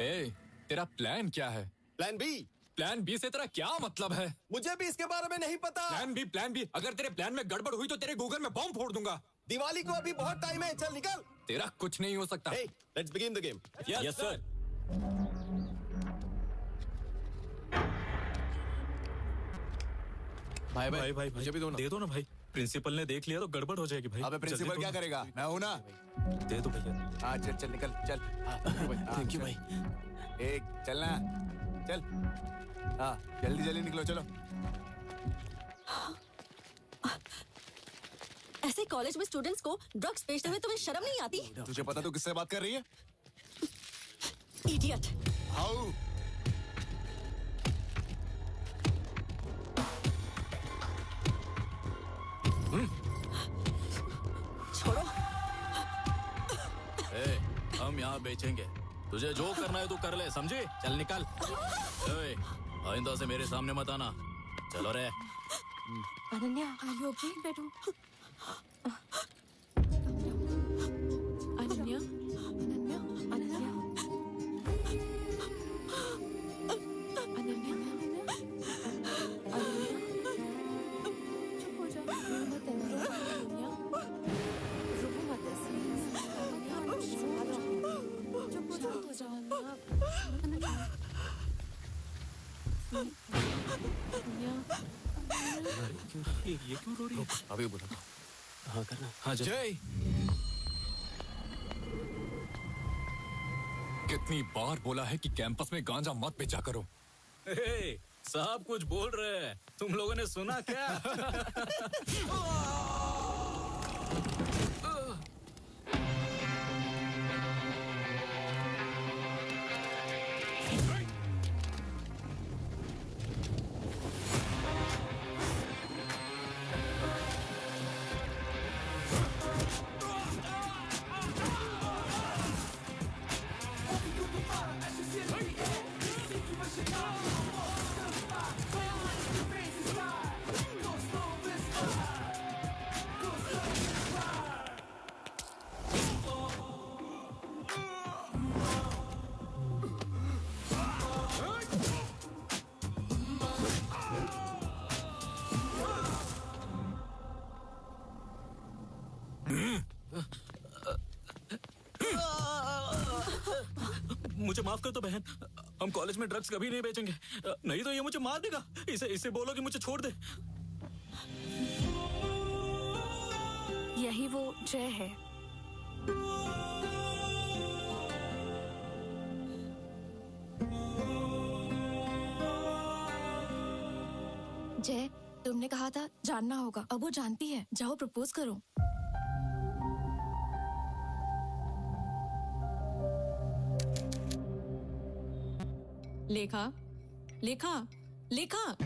ए, तेरा प्लान क्या है? Plan B. प्लान बी से तेरा क्या मतलब है? मुझे भी इसके बारे में नहीं पता। Plan B. अगर तेरे प्लान में गड़बड़ हुई तो तेरे गूगल में बॉम्ब फोड़ दूंगा। दिवाली को अभी बहुत टाइम है, चल निकल। तेरा कुछ नहीं हो सकता। Hey, let's begin the game. Yes sir. भाई मुझे भी दो ना। दे दो ना भाई, प्रिंसिपल ने देख लिया तो गड़बड़ हो जाएगी भाई। अबे प्रिंसिपल क्या करेगा? मैं हूं ना। दे दो भैया। हाँ चल निकल चल। थैंक यू भाई। एक चलना, चल। हाँ जल्दी निकलो, चलो। ऐसे कॉलेज में स्टूडेंट्स को ड्रग्स बेचते हुए तुम्हें शर्म नहीं आती? तुझे पता तू किससे बात कर रही है? इडियट। हाउ? छोड़ो। ए, हम यहाँ बेचेंगे, तुझे जो करना है तू कर ले, समझे? चल निकल। ए, आइंदा से मेरे सामने मत आना। चलो रे। Ananya, are you okay? बैठो। अनन्या, अनन्या, अनन्या, अनन्या, चुप हो जाओ, मत अनन्या, रुको मत ऐसे, चुप हो जाओ, अनन्या, ये क्यों रो रही है? अभी बोला। हाँ करना। हाँ जय। कितनी बार बोला है कि कैंपस में गांजा मत बेचा करो। साहब कुछ बोल रहे हैं, तुम लोगों ने सुना क्या? मुझे माफ कर दो बहन, हम कॉलेज में ड्रग्स कभी नहीं बेचेंगे, नहीं तो ये मुझे मार देगा। इसे बोलो कि मुझे छोड़ दे। यही वो जय है। जय, तुमने कहा था जानना होगा, अब वो जानती है। जाओ प्रपोज करो। लेखा, लेखा, लेखा।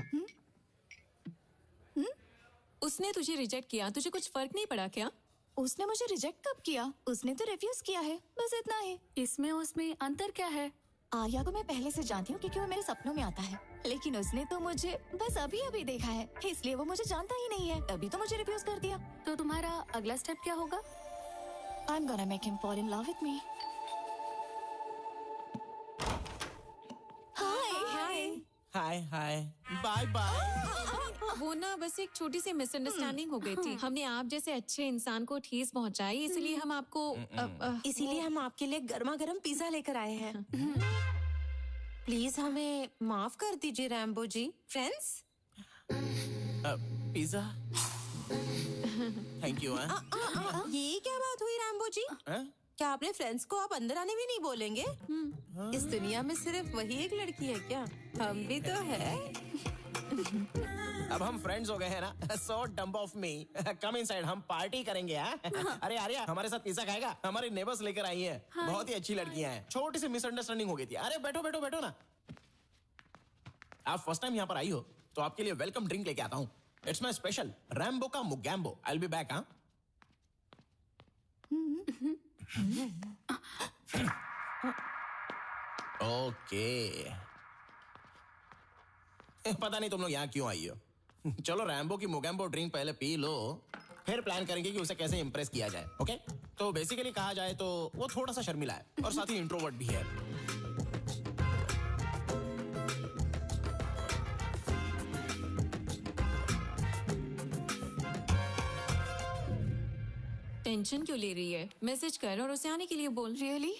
उसने तुझे रिजेक्ट किया, तुझे कुछ फर्क नहीं पड़ा क्या? उसने मुझे रिजेक्ट कब किया? उसने तो रिफ्यूज किया है, बस इतना ही। इसमें उसमें अंतर क्या है? आर्या को मैं पहले से जानती हूँ क्योंकि वो मेरे सपनों में आता है, लेकिन उसने तो मुझे बस अभी अभी देखा है, इसलिए वो मुझे जानता ही नहीं है, तभी तो मुझे रिफ्यूज कर दिया। तो तुम्हारा अगला स्टेप क्या होगा? I'm gonna make him fall in love with me. Hi hi bye bye. वो ना बस एक छोटी सी मिसअंडरस्टैंडिंग हो गई थी। हमने आप जैसे अच्छे इंसान को ठेस पहुंचाई, इसलिए हम आपको इसीलिए हम आपके लिए गर्मा गर्म पिज्जा लेकर आए हैं। प्लीज हमें माफ कर दीजिए Rambo ji. Friends pizza thank you. ये क्या बात हुई रैम्बो जी? क्या आपने फ्रेंड्स को आप अंदर आने भी नहीं बोलेंगे? इस दुनिया में सिर्फ वही एक लड़की है क्या? हम भी तो है। अब हम फ्रेंड्स हो गए हैं ना, so dumb of me. Come inside, हम पार्टी करेंगे। अरे आर्या हमारे साथ पिज्जा खाएगा? हमारी नेबर्स लेकर आई हैं, बहुत ही अच्छी लड़कियां हैं। छोटी सी मिसअंडरस्टैंडिंग हो गई थी। अरे बैठो बैठो बैठो ना। आप फर्स्ट टाइम यहाँ पर आई हो तो आपके लिए वेलकम ड्रिंक लेके आता हूँ। इट्स माई स्पेशल रैम्बो का Mogambo. I will be back. हाँ ओके। पता नहीं तुम लोग यहाँ क्यों आई हो। चलो रैम्बो की मुगैम्बो ड्रिंक पहले पी लो, फिर प्लान करेंगे कि उसे कैसे इंप्रेस किया जाए। ओके? तो बेसिकली कहा जाए तो वो थोड़ा सा शर्मिला है और साथ ही इंट्रोवर्ट भी है। टेंशन क्यों ले रही है? मैसेज कर और उसे आने के लिए बोल। रियली?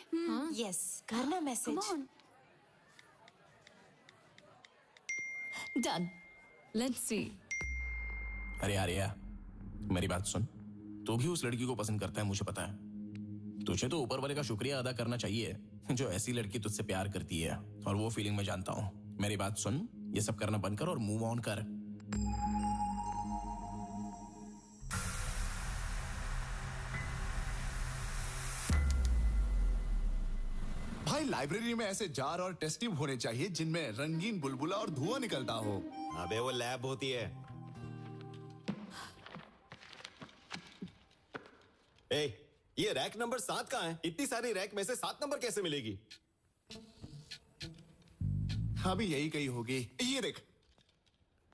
यस, करना मैसेज। Done, let's see. अरे आर्या मेरी बात सुन, तू भी उस लड़की को पसंद करता है, मुझे पता है। तुझे तो ऊपर वाले का शुक्रिया अदा करना चाहिए जो ऐसी लड़की तुझसे प्यार करती है, और वो फीलिंग मैं जानता हूँ। मेरी बात सुन, ये सब करना बंद कर और मूव ऑन कर। भाई लाइब्रेरी में ऐसे जार और टेस्ट ट्यूब होने चाहिए जिनमें रंगीन बुलबुला और धुआं निकलता हो। अबे वो लैब होती है। ए, ये रैक नंबर 7 कहाँ है? इतनी सारी रैक में से 7 नंबर कैसे मिलेगी? हाँ भी यही कही होगी। ये देख।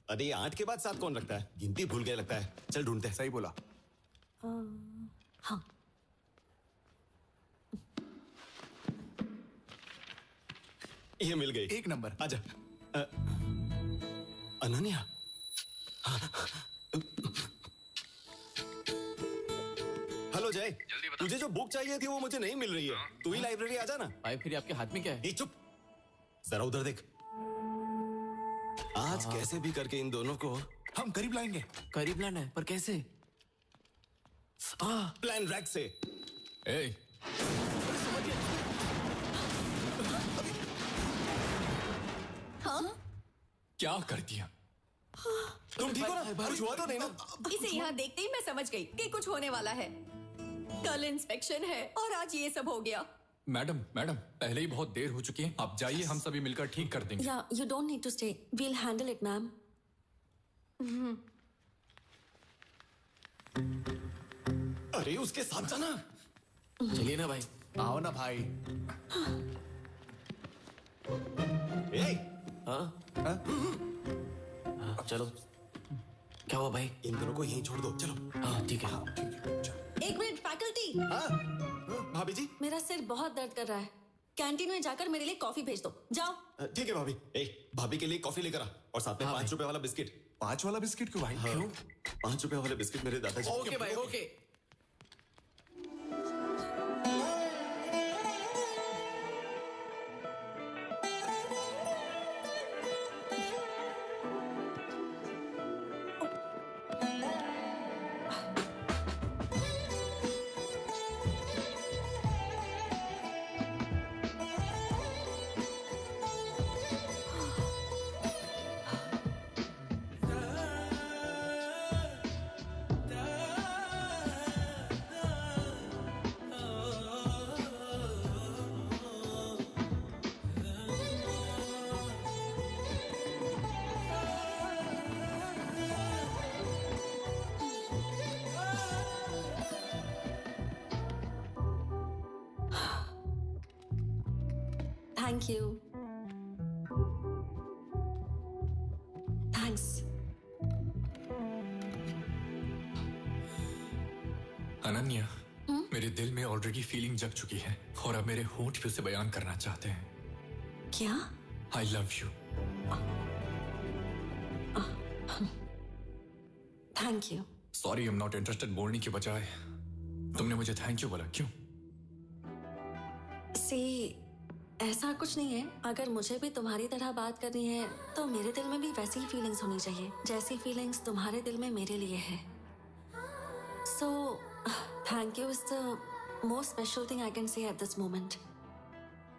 अरे ये 8 के बाद 7 कौन रखता है? गिनती भूल गया लगता है। चल ढूंढते हैं। सही बोला। हाँ ये मिल गई। 1 नंबर। आजा। अनन्या। हेलो जय, तुझे जो बुक चाहिए थी वो मुझे नहीं मिल रही है। तू ही लाइब्रेरी आ जा ना। भाई फिर आपके हाथ में क्या है? चुप, जरा उधर देख। आज कैसे भी करके इन दोनों को हम करीब लाएंगे। करीब लाना है, पर कैसे? प्लान रैक से। क्या कर दिया? तुम ठीक हो ना? कुछ हुआ तो नहीं ना? इसे यहाँ देखते ही मैं समझ गई कि कुछ होने वाला है। कल इंस्पेक्शन है और आज ये सब हो गया। मैडम पहले ही बहुत देर हो चुकी है, आप जाइए, हम सभी मिलकर ठीक कर देंगे। या you don't need to stay, we'll handle it ma'am. अरे उसके साथ जाना। चलिए ना भाई। आओ ना भाई। चलो। क्या हुआ भाई? इन दोनों को यहीं छोड़ दो। चलो। हाँ ठीक है। एक मिनट फैकल्टी। भाभी जी, मेरा सिर बहुत दर्द कर रहा है, कैंटीन में जाकर मेरे लिए कॉफी भेज दो। जाओ। ठीक है भाभी। भाभी के लिए कॉफी लेकर आ, और साथ में 5 रुपए वाला बिस्किट। 5 वाला बिस्किट क्यों भाई? क्यों? 5 रुपए वाले बिस्किट मेरे दादाजी। ओके भाई, okay. Thank you. Thanks. Ananya, मेरे दिल में ऑलरेडी फीलिंग जग चुकी है और अब मेरे होंठ भी उसे बयान करना चाहते हैं। क्या? I love you. Thank you. Sorry, I'm not interested बोलने की बजाय तुमने मुझे थैंक यू बोला, क्यों? See, ऐसा कुछ नहीं है। अगर मुझे भी तुम्हारी तरह बात करनी है तो मेरे दिल में भी वैसी ही फीलिंग्स होनी चाहिए जैसी फीलिंग्स तुम्हारे दिल में मेरे लिए है। So thank you is the most special thing I can say at this moment.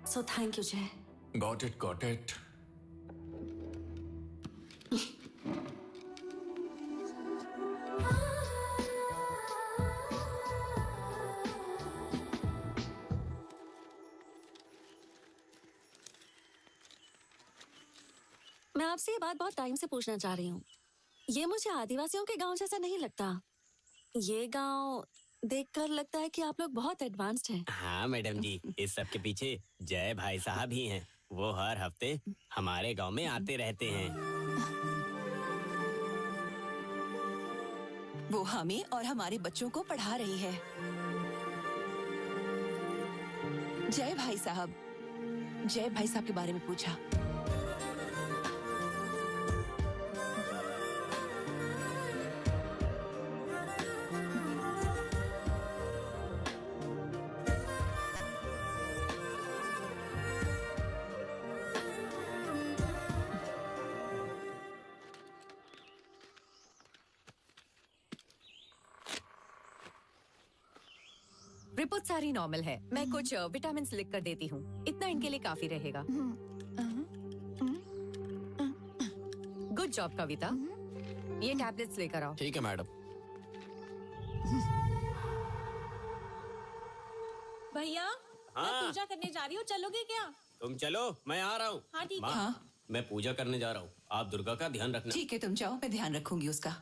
So thank you Jay. Got it, got it. मैं आपसे ये बात बहुत टाइम से पूछना चाह रही हूँ। ये मुझे आदिवासियों के गांव जैसा नहीं लगता। ये गांव देखकर लगता है कि आप लोग बहुत एडवांस्ड हैं। हाँ मैडम जी, इस सब के पीछे जय भाई साहब ही हैं। वो हर हफ्ते हमारे गांव में आते रहते हैं। वो हमें और हमारे बच्चों को पढ़ा रही है। जय भाई साहब के बारे में पूछा। रिपोर्ट सारी नॉर्मल है। मैं कुछ विटामिन लिख कर देती हूँ, इतना इनके लिए काफी रहेगा। गुड जॉब कविता, ये टैबलेट्स लेकर आओ। ठीक है मैडम। भैया मैं पूजा करने जा रही हूँ, चलोगे क्या? तुम चलो, मैं आ रहा हूँ। हाँ ठीक माँ, है। मैं पूजा करने जा रहा हूँ, आप दुर्गा का ध्यान रखना। ठीक है, तुम जाओ, मैं ध्यान रखूंगी उसका।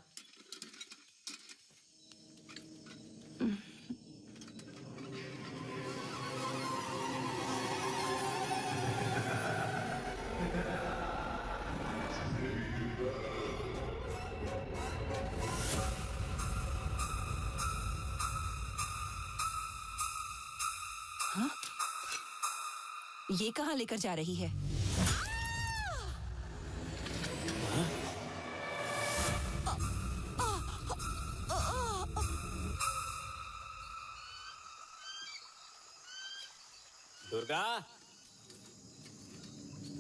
ये कहाँ लेकर जा रही है? दुर्गा,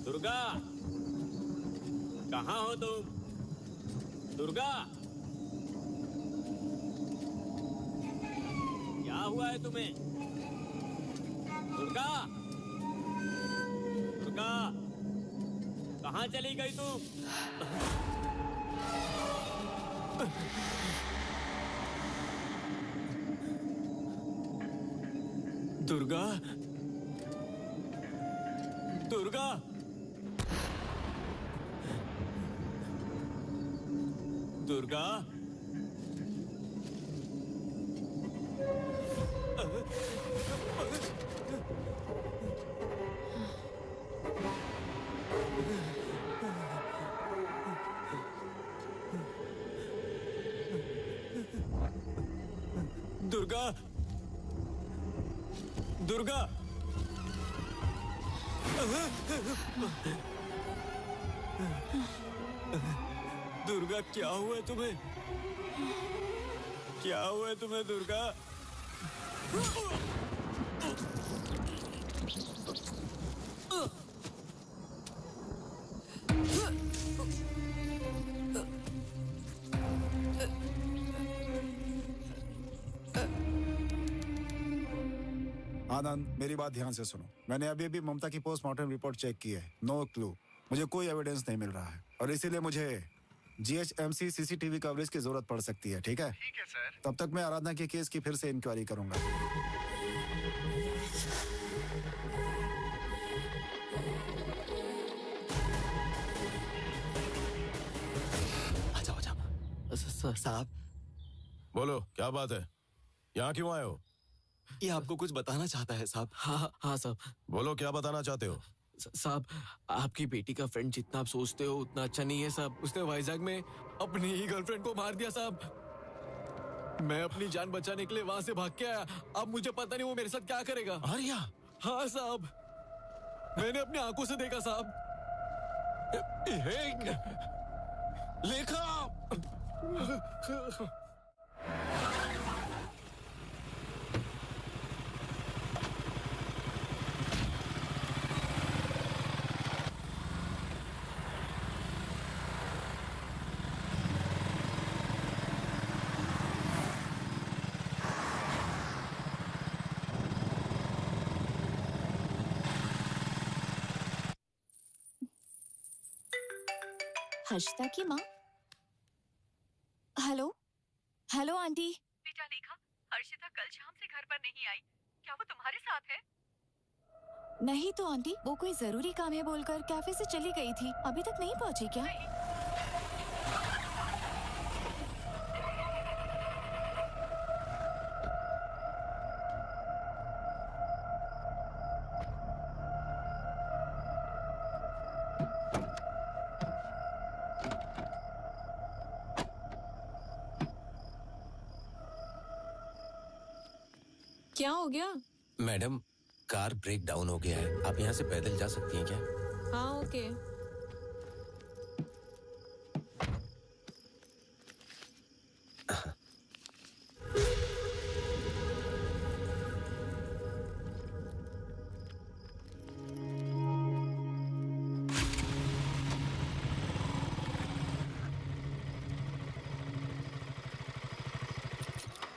दुर्गा, कहाँ हो तुम? दुर्गा, क्या हुआ है तुम्हें? दुर्गा, दुर्गा, कहाँ चली गई तुम? दुर्गा, दुर्गा, दुर्गा, दुर्गा, दुर्गा, दुर्गा, क्या हुआ तुम्हें? क्या हुआ तुम्हें दुर्गा? आनंद, मेरी बात ध्यान से सुनो। मैंने अभी अभी ममता की पोस्टमार्टम रिपोर्ट चेक की है। नो क्लू, मुझे कोई एविडेंस नहीं मिल रहा है और इसीलिए मुझे GHMC CCTV कवरेज की जरूरत पड़ सकती है। ठीक है? ठीक है सर। तब तक मैं आराधना के केस की फिर से इंक्वायरी करूंगा। साहब, बोलो, क्या बात है? यहाँ क्यों आए हो? ये आपको कुछ बताना चाहता है साहब। हाँ साहब। बोलो, क्या बताना चाहते हो? साहब, आपकी बेटी का फ्रेंड जितना आप सोचते हो उतना अच्छा नहीं है साहब। उसने वाइजैक में अपनी ही गर्लफ्रेंड को मार दिया साहब। मैं अपनी जान बचाने के लिए वहां से भाग के आया। अब मुझे पता नहीं वो मेरे साथ क्या करेगा। आर्या? हाँ साहब, मैंने अपनी आंखों से देखा साहब। लेखा! हर्षिता की माँ? Hello hello aunty. बेटा लेखा, हर्षिता कल शाम से घर पर नहीं आई। क्या वो तुम्हारे साथ है? नहीं तो आंटी, वो कोई जरूरी काम है बोलकर कैफे से चली गई थी। अभी तक नहीं पहुंची क्या? क्या हो गया? मैडम, कार ब्रेक डाउन हो गया है। आप यहाँ से पैदल जा सकती हैं क्या? हाँ ओके।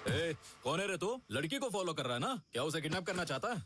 ए, कौन है रे तू? लड़की को फॉलो कर रहा है ना? क्या उसे किडनैप करना चाहता है?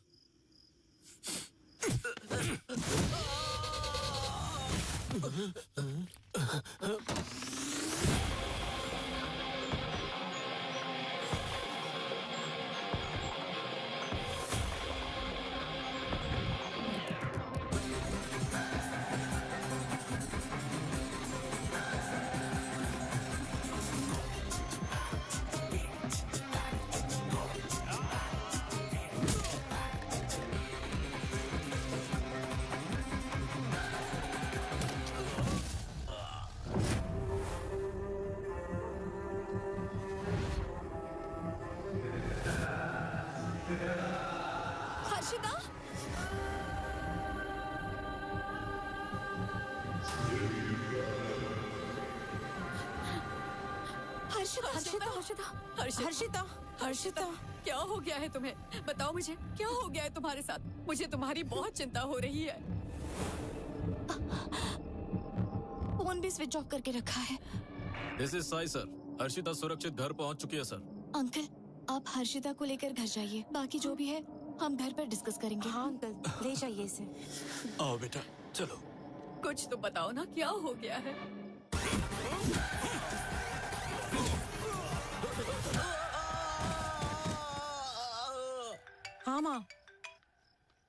हर्षिता, हर्षिता, हर्षिता, हर्षिता, हर्षिता, हर्षिता, क्या हो गया है तुम्हें? बताओ मुझे, क्या हो गया है तुम्हारे साथ? मुझे तुम्हारी बहुत चिंता हो रही है। फोन भी स्विच ऑफ करके रखा है। This is Sai sir. Harshita सुरक्षित घर पहुंच चुकी है सर। अंकल, आप हर्षिता को लेकर घर जाइए। बाकी जो भी है हम घर पर डिस्कस करेंगे। हाँ अंकल, ले जाइए इसे। आओ बेटा, चलो। कुछ तो बताओ ना, क्या हो गया है? हाँ माँ।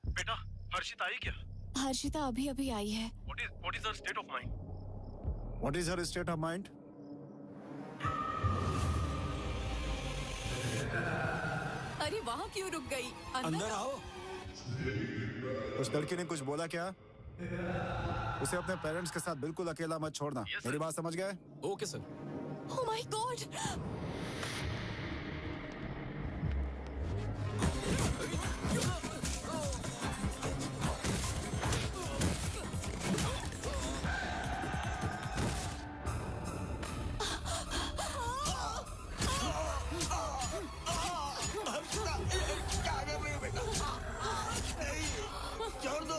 बेटा, हर्षिता आई क्या? हर्षिता अभी अभी आई है। What is her state of mind? What is her state of mind? अरे वहाँ क्यों रुक गई? अंदर आओ। उस लड़की ने कुछ बोला क्या? उसे अपने पेरेंट्स के साथ बिल्कुल अकेला मत छोड़ना। मेरी बात समझ गए? Okay sir. Oh my God! छोड़ दो।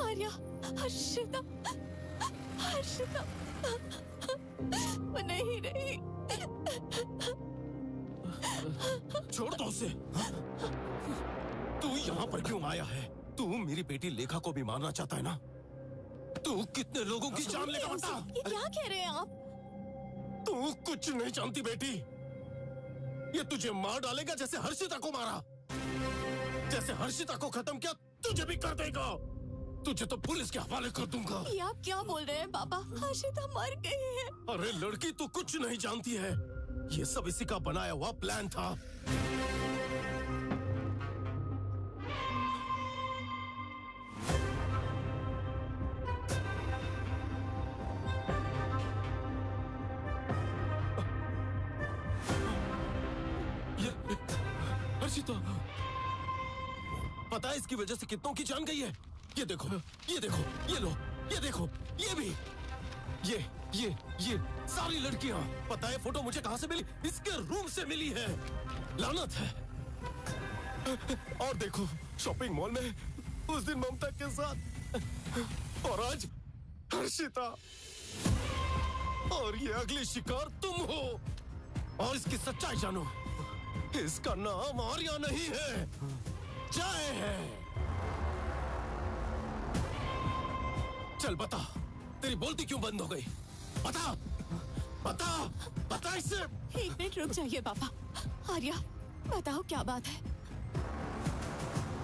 आर्या, हर्षिता, हर्षिता, वो नहीं रही। छोड़ दो उसे। तू यहाँ पर क्यों आया है? तू मेरी बेटी लेखा को भी मारना चाहता है ना? तू कितने लोगों की जान लेगा बता? ये क्या कह रहे हैं आप? तू कुछ नहीं जानती बेटी। ये तुझे मार डालेगा जैसे हर्षिता को मारा। जैसे हर्षिता को खत्म किया तुझे भी कर देगा। तुझे तो पुलिस के हवाले कर दूंगा। ये आप क्या बोल रहे हैं पापा? हर्षिता मर गई है। अरे लड़की तू कुछ नहीं जानती है, ये सब इसी का बनाया हुआ प्लान था। हर्षिता, पता है इसकी वजह से कितनों की जान गई है? ये देखो, ये देखो, ये लो, ये देखो, ये भी, ये सारी लड़कियां। पता है फोटो मुझे कहां से मिली? इसके रूम से मिली है। लानत है। और देखो, शॉपिंग मॉल में उस दिन ममता के साथ, और आज हर्षिता। और ये अगली शिकार तुम हो। और इसकी सच्चाई जानो, इसका नाम आर्या नहीं है, जय है। चल बता, तेरी बोलती क्यों बंद हो गई? बता, बता, बता इससे। 1 मिनट रुक जाइए पापा। आर्या, बताओ क्या बात है?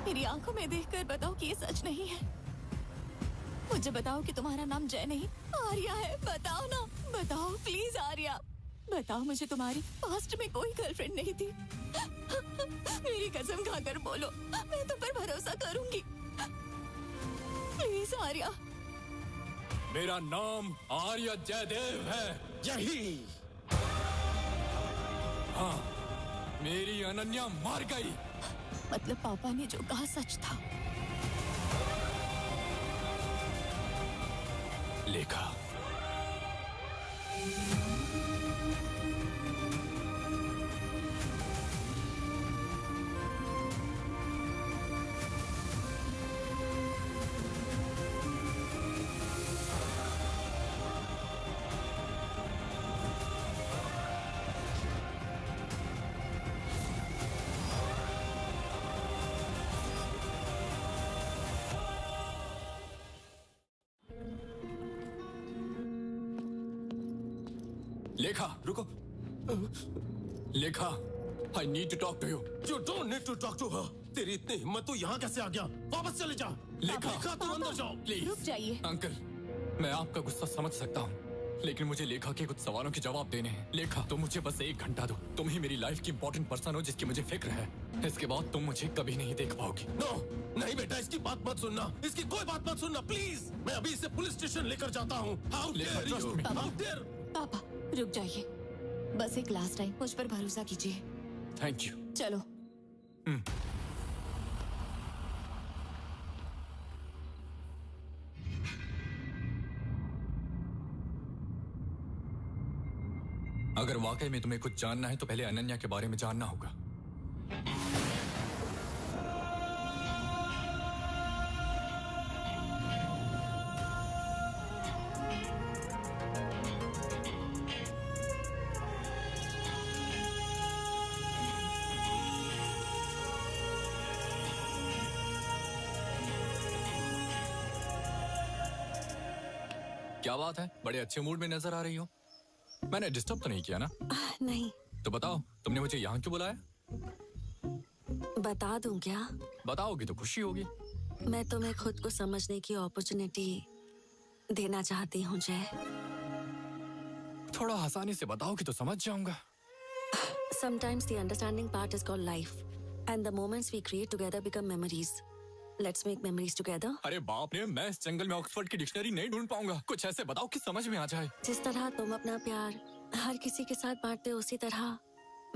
मेरी आंखों में देखकर बताओ कि ये सच नहीं है। मुझे बताओ कि तुम्हारा नाम जय नहीं आर्या है। बताओ ना, बताओ प्लीज आर्या, बताओ मुझे तुम्हारी पास्ट में कोई गर्लफ्रेंड नहीं थी। मेरी कसम खाकर बोलो, मैं तुम पर भरोसा करूंगी। प्लीज आर्या। मेरा नाम आर्या जयदेव है। यही। हाँ, मेरी अनन्या मर गई। मतलब पापा ने जो कहा सच था। लेखा, लेखा, रुको। लेखा, I need to talk to you. You don't need to talk to her. तेरी इतनी हिम्मत तो यहाँ कैसे आ गया? वापस चले जा। लेखा, तुम अंदर जाओ। प्लीज। रुक जाइए। अंकल, मैं आपका गुस्सा समझ सकता हूँ, लेकिन मुझे लेखा के कुछ सवालों के जवाब देने हैं। लेखा, तुम मुझे बस 1 घंटा दो। तुम ही मेरी लाइफ की इंपॉर्टेंट पर्सन हो जिसकी मुझे फिक्र है। इसके बाद तुम मुझे कभी नहीं देख पाओगी। नो, नहीं बेटा, इसकी बात मत सुनना। इसकी कोई बात मत सुनना, प्लीज। मैं अभी इसे पुलिस स्टेशन लेकर जाता हूँ। How dare you? How dare? पापा रुक जाइए, बस एक लास्ट टाइम मुझ पर भरोसा कीजिए। Thank you. चलो। अगर वाकई में तुम्हें कुछ जानना है तो पहले अनन्या के बारे में जानना होगा। क्या बात है, बड़े अच्छे मूड में नजर आ रही हो। मैंने डिस्टर्ब तो नहीं किया ना? नहीं। तो बताओ, तुमने मुझे यहाँ क्यों बुलाया? बता दूं क्या? बताओगी तो खुशी होगी। मैं तुम्हें खुद को समझने की अपॉर्चुनिटी देना चाहती हूँ जय। थोड़ा आसानी से बताओगी तो समझ जाऊंगा। Sometimes the understanding part is called life, and the moments we create together become memories. Let's make memories together. अरे बाप रे, मैं इस जंगल में ऑक्सफोर्ड की डिक्शनरी नहीं ढूंढ पाऊंगा। कुछ ऐसे बताओ कि समझ में आ जाए। जिस तरह तुम अपना प्यार हर किसी के साथ बांटते हो, उसी तरह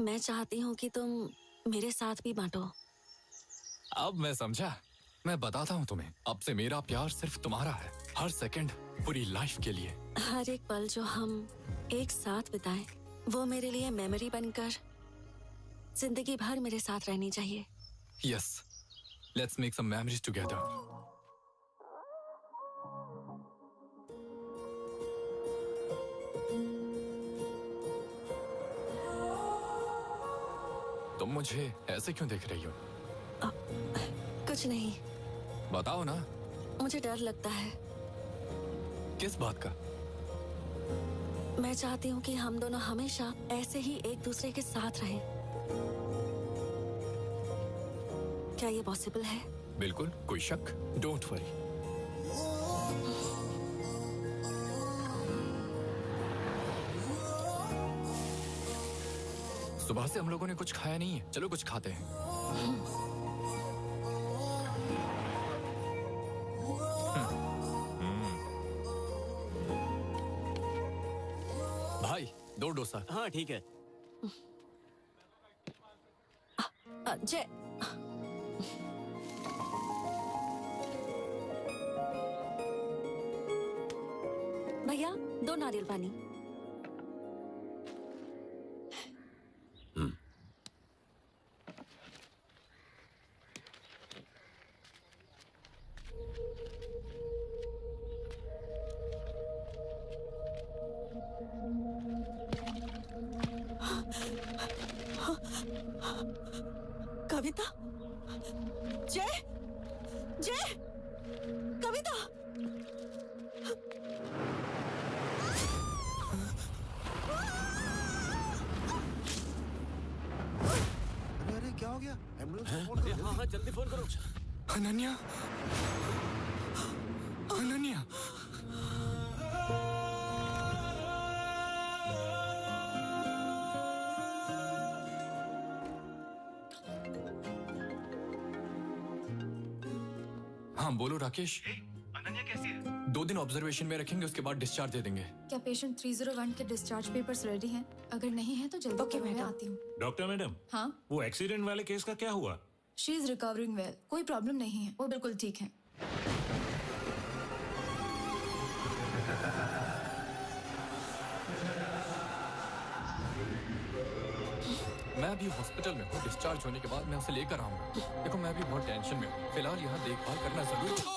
मैं चाहती हूँ कि तुम मेरे साथ भी बांटो। अब मैं समझा। मैं बताता हूँ तुम्हें, अब से मेरा प्यार सिर्फ तुम्हारा है, हर सेकंड, पूरी लाइफ के लिए। हर एक पल जो हम एक साथ बिताएं, वो मेरे लिए मेमोरी बनकर जिंदगी भर मेरे साथ रहनी चाहिए। Yes, let's make some memories together. तुम मुझे ऐसे क्यों देख रही हो? कुछ नहीं। बताओ ना। मुझे डर लगता है। किस बात का? मैं चाहती हूँ कि हम दोनों हमेशा ऐसे ही एक दूसरे के साथ रहें। क्या ये पॉसिबल है? बिल्कुल, कोई शक? डोंट वरी, सुबह से हम लोगों ने कुछ खाया नहीं है, चलो कुछ खाते हैं। भाई 2 डोसा। हाँ ठीक है। जय, भैया 2 नारियल पानी। कविता, जय, जय, कविता। अरे क्या हो गया? एम्बुलेंस को फोन करो। हाँ जल्दी फोन करो। अनन्या, अनन्या। हाँ बोलो राकेश। अनन्या कैसी है? 2 दिन ऑब्जर्वेशन में रखेंगे, उसके बाद डिस्चार्ज दे देंगे। क्या पेशेंट 301 के डिस्चार्ज पेपर्स रेडी हैं? अगर नहीं है तो जल्दी मैं आती हूँ। डॉक्टर मैडम, हाँ, वो एक्सीडेंट वाले केस का क्या हुआ? शी इज रिकवरिंग वेल, कोई प्रॉब्लम नहीं है, वो बिल्कुल ठीक है। मैं अभी हॉस्पिटल में हूँ, डिस्चार्ज होने के बाद मैं उसे लेकर आऊंगा। देखो मैं अभी बहुत टेंशन में हूँ, फिलहाल यहाँ देखभाल करना जरूरी है।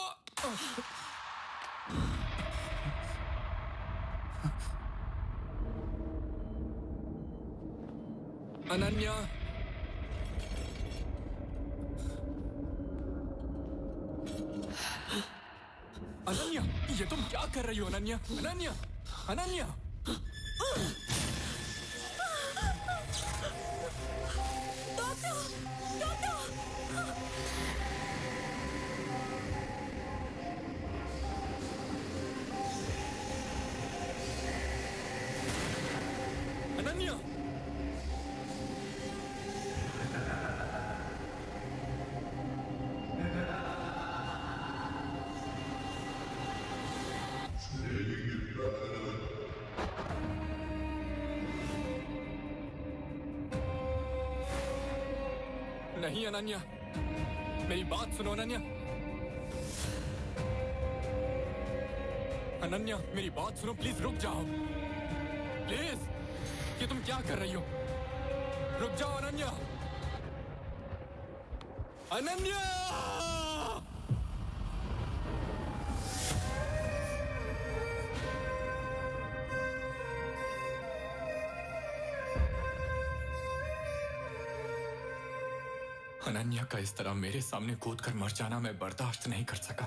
अनन्या, अनन्या, ये तुम क्या कर रही हो अनन्या? अनन्या, अनन्या। अनन्या, नहीं अनन्या, मेरी बात सुनो अनन्या। अनन्या मेरी बात सुनो, प्लीज रुक जाओ, प्लीज। ये तुम क्या कर रही हो? रुक जाओ अनन्या, अनन्या। अनन्या का इस तरह मेरे सामने कूद कर मर जाना मैं बर्दाश्त नहीं कर सका।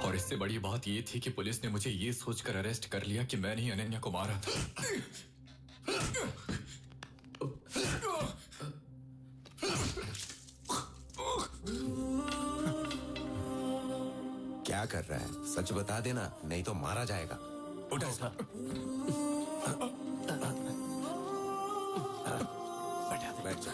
और इससे बड़ी बात ये थी कि पुलिस ने मुझे ये सोचकर अरेस्ट कर लिया कि मैंने ही अनन्या को मारा था। क्या कर रहा है? सच बता देना, नहीं तो मारा जाएगा। उठा सा। बैठ जा।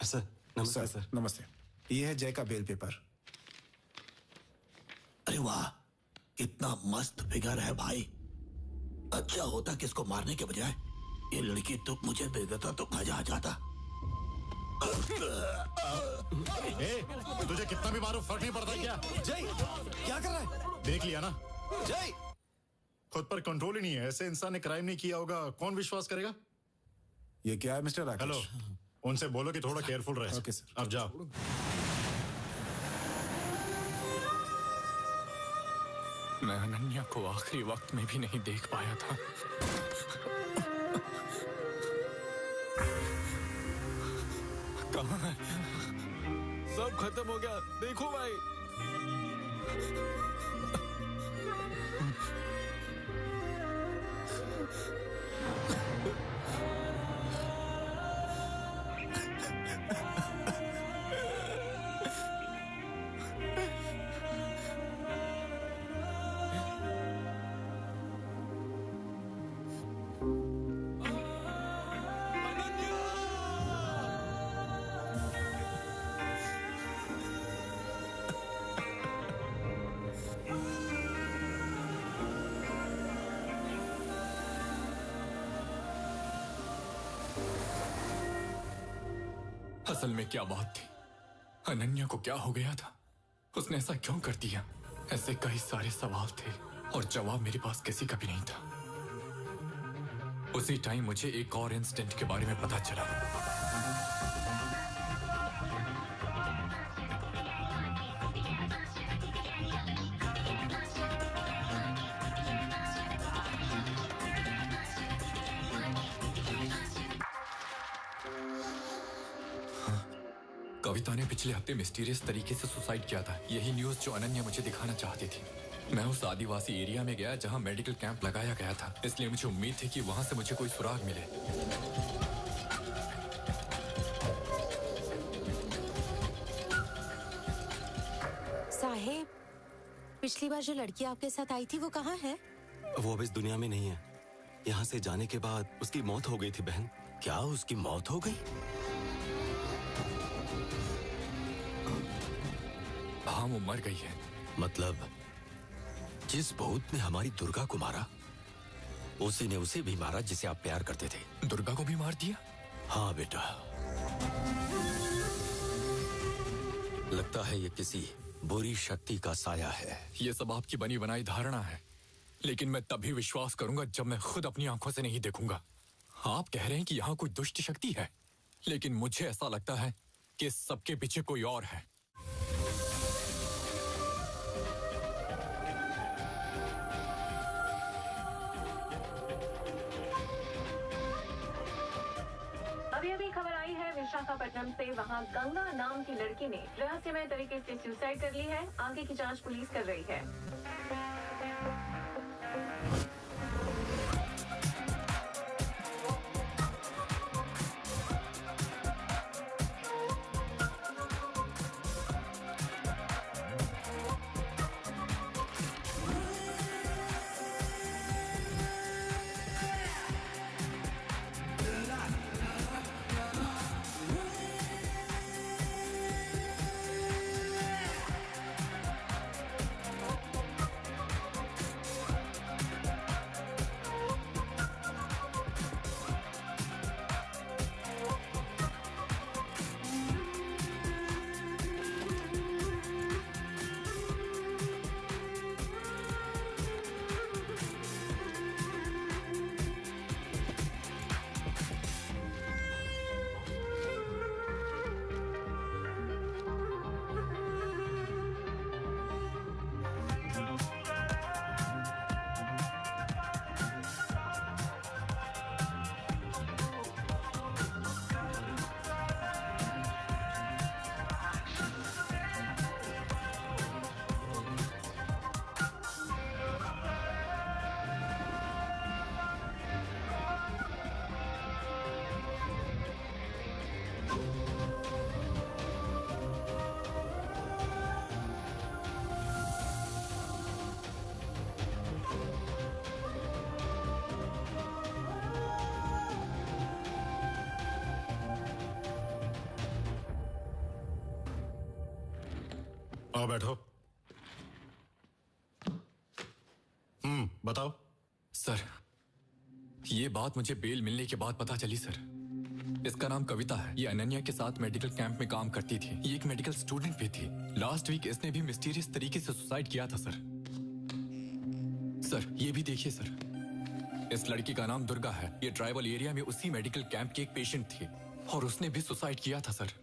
सर नमस्ते। सर नमस्ते, ये है जय का बेल पेपर। अरे वाह, कितना मस्त फिगर है भाई। अच्छा होता कि इसको मारने के बजाय ये लड़की तो मुझे दे देता तो मजा आ जाता। तुझे कितना भी मारो फर्क नहीं पड़ता क्या? जय क्या कर रहा है? देख लिया ना? जय खुद पर कंट्रोल ही नहीं है। ऐसे इंसान ने क्राइम नहीं किया होगा, कौन विश्वास करेगा? ये क्या है मिस्टर राकेश? हेलो, उनसे बोलो कि थोड़ा केयरफुल रहे। Okay sir. अब जाओ। मैं अनन्या को आखिरी वक्त में भी नहीं देख पाया था। कहाँ है? सब खत्म हो गया, देखो भाई। असल में क्या बात थी? अनन्या को क्या हो गया था? उसने ऐसा क्यों कर दिया? ऐसे कई सारे सवाल थे और जवाब मेरे पास किसी का भी नहीं था। उसी टाइम मुझे एक और इंसिडेंट के बारे में पता चला। कविता ने पिछले हफ्ते मिस्टीरियस तरीके से सुसाइड किया था। यही न्यूज़ जो अनन्या मुझे दिखाना चाहती थी। मैं उस आदिवासी एरिया में गया जहां मेडिकल कैंप लगाया गया था, इसलिए मुझे उम्मीद थी कि वहां से मुझे कोई सुराग मिले। साहेब, पिछली बार जो लड़की आपके साथ आई थी वो कहाँ है? वो अब इस दुनिया में नहीं है। यहाँ से जाने के बाद उसकी मौत हो गई थी बहन। क्या उसकी मौत हो गई? हाँ, वो मर गई है। मतलब जिस भूत ने हमारी दुर्गा को मारा, उसी ने उसे भी मारा जिसे आप प्यार करते थे। दुर्गा को भी मार दिया? हाँ बेटा, लगता है ये किसी बुरी शक्ति का साया है। ये सब आपकी बनी बनाई धारणा है, लेकिन मैं तभी विश्वास करूंगा जब मैं खुद अपनी आंखों से नहीं देखूंगा। आप कह रहे हैं कि यहाँ कोई दुष्ट शक्ति है, लेकिन मुझे ऐसा लगता है कि इस सबके पीछे कोई और है। अभी खबर आई है विशाखापट्टनम से। वहां गंगा नाम की लड़की ने रहस्यमय तरीके से सुसाइड कर ली है। आगे की जांच पुलिस कर रही है। आओ बैठो। बताओ। सर, ये बात मुझे बेल मिलने के बाद पता चली सर। इसका नाम कविता है। ये अनन्या के साथ मेडिकल कैंप में काम करती थी। ये एक मेडिकल स्टूडेंट भी थी। लास्ट वीक इसने भी मिस्टीरियस तरीके से सुसाइड किया था सर। सर, ये भी देखिए सर। इस लड़की का नाम दुर्गा है। ये ट्राइबल एरिया में उसी मेडिकल कैंप की एक पेशेंट थी और उसने भी सुसाइड किया था सर।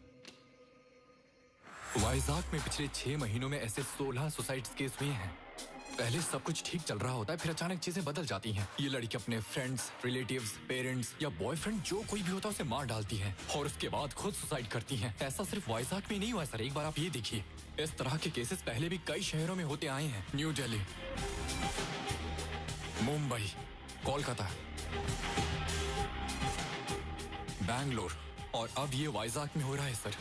वाइजाग में पिछले 6 महीनों में ऐसे 16 सुसाइड केस हुए हैं। पहले सब कुछ ठीक चल रहा होता है, फिर अचानक चीजें बदल जाती हैं। ये लड़की अपने फ्रेंड्स, रिलेटिव्स, पेरेंट्स या बॉयफ्रेंड जो कोई भी होता है उसे मार डालती है और उसके बाद खुद सुसाइड करती है। ऐसा सिर्फ वाइजाग में नहीं हुआ है सर, एक बार आप ये देखिए। इस तरह के केसेस पहले भी कई शहरों में होते आए हैं। न्यू दिल्ली, मुंबई, कोलकाता, बैंगलोर और अब ये वाइजाग में हो रहा है सर।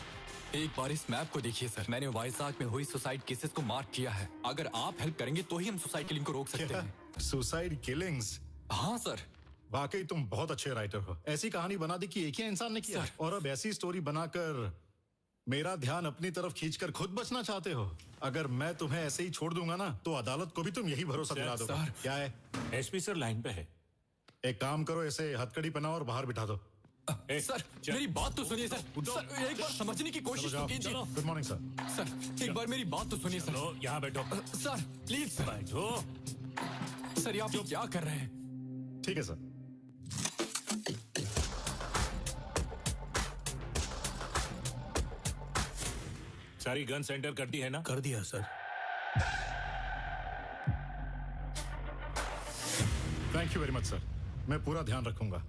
एक बार इस मैप को देखिए सर, मैंने वाइजाग में हुई सुसाइड केसेस को मार्क किया है। अगर आप हेल्प करेंगे तो ही हम सुसाइड किलिंग को रोक सकते हैं। Suicide killings? हाँ सर। वाकई तुम बहुत अच्छे राइटर हो। ऐसी कहानी बना दी कि एक ही इंसान ने किया और अब ऐसी स्टोरी बनाकर मेरा ध्यान अपनी तरफ खींचकर खुद बचना चाहते हो। अगर मैं तुम्हें ऐसे ही छोड़ दूंगा ना तो अदालत को भी तुम यही भरोसा दिला दो। क्या है? एसपी सर लाइन पे है। एक काम करो, ऐसे हथकड़ी पहनाओ और बाहर बिठा दो। सर मेरी बात तो सुनिए सर। सर एक बार समझने की कोशिश तो कीजिए। Good morning sir. सर एक बार मेरी बात तो सुनिए सर। यहाँ बैठो। सर प्लीज बैठो। सर आप क्या कर रहे हैं? ठीक है सर। सारी गन सेंटर कर दी है ना? कर दिया sir. Thank you very much sir, मैं पूरा ध्यान रखूंगा।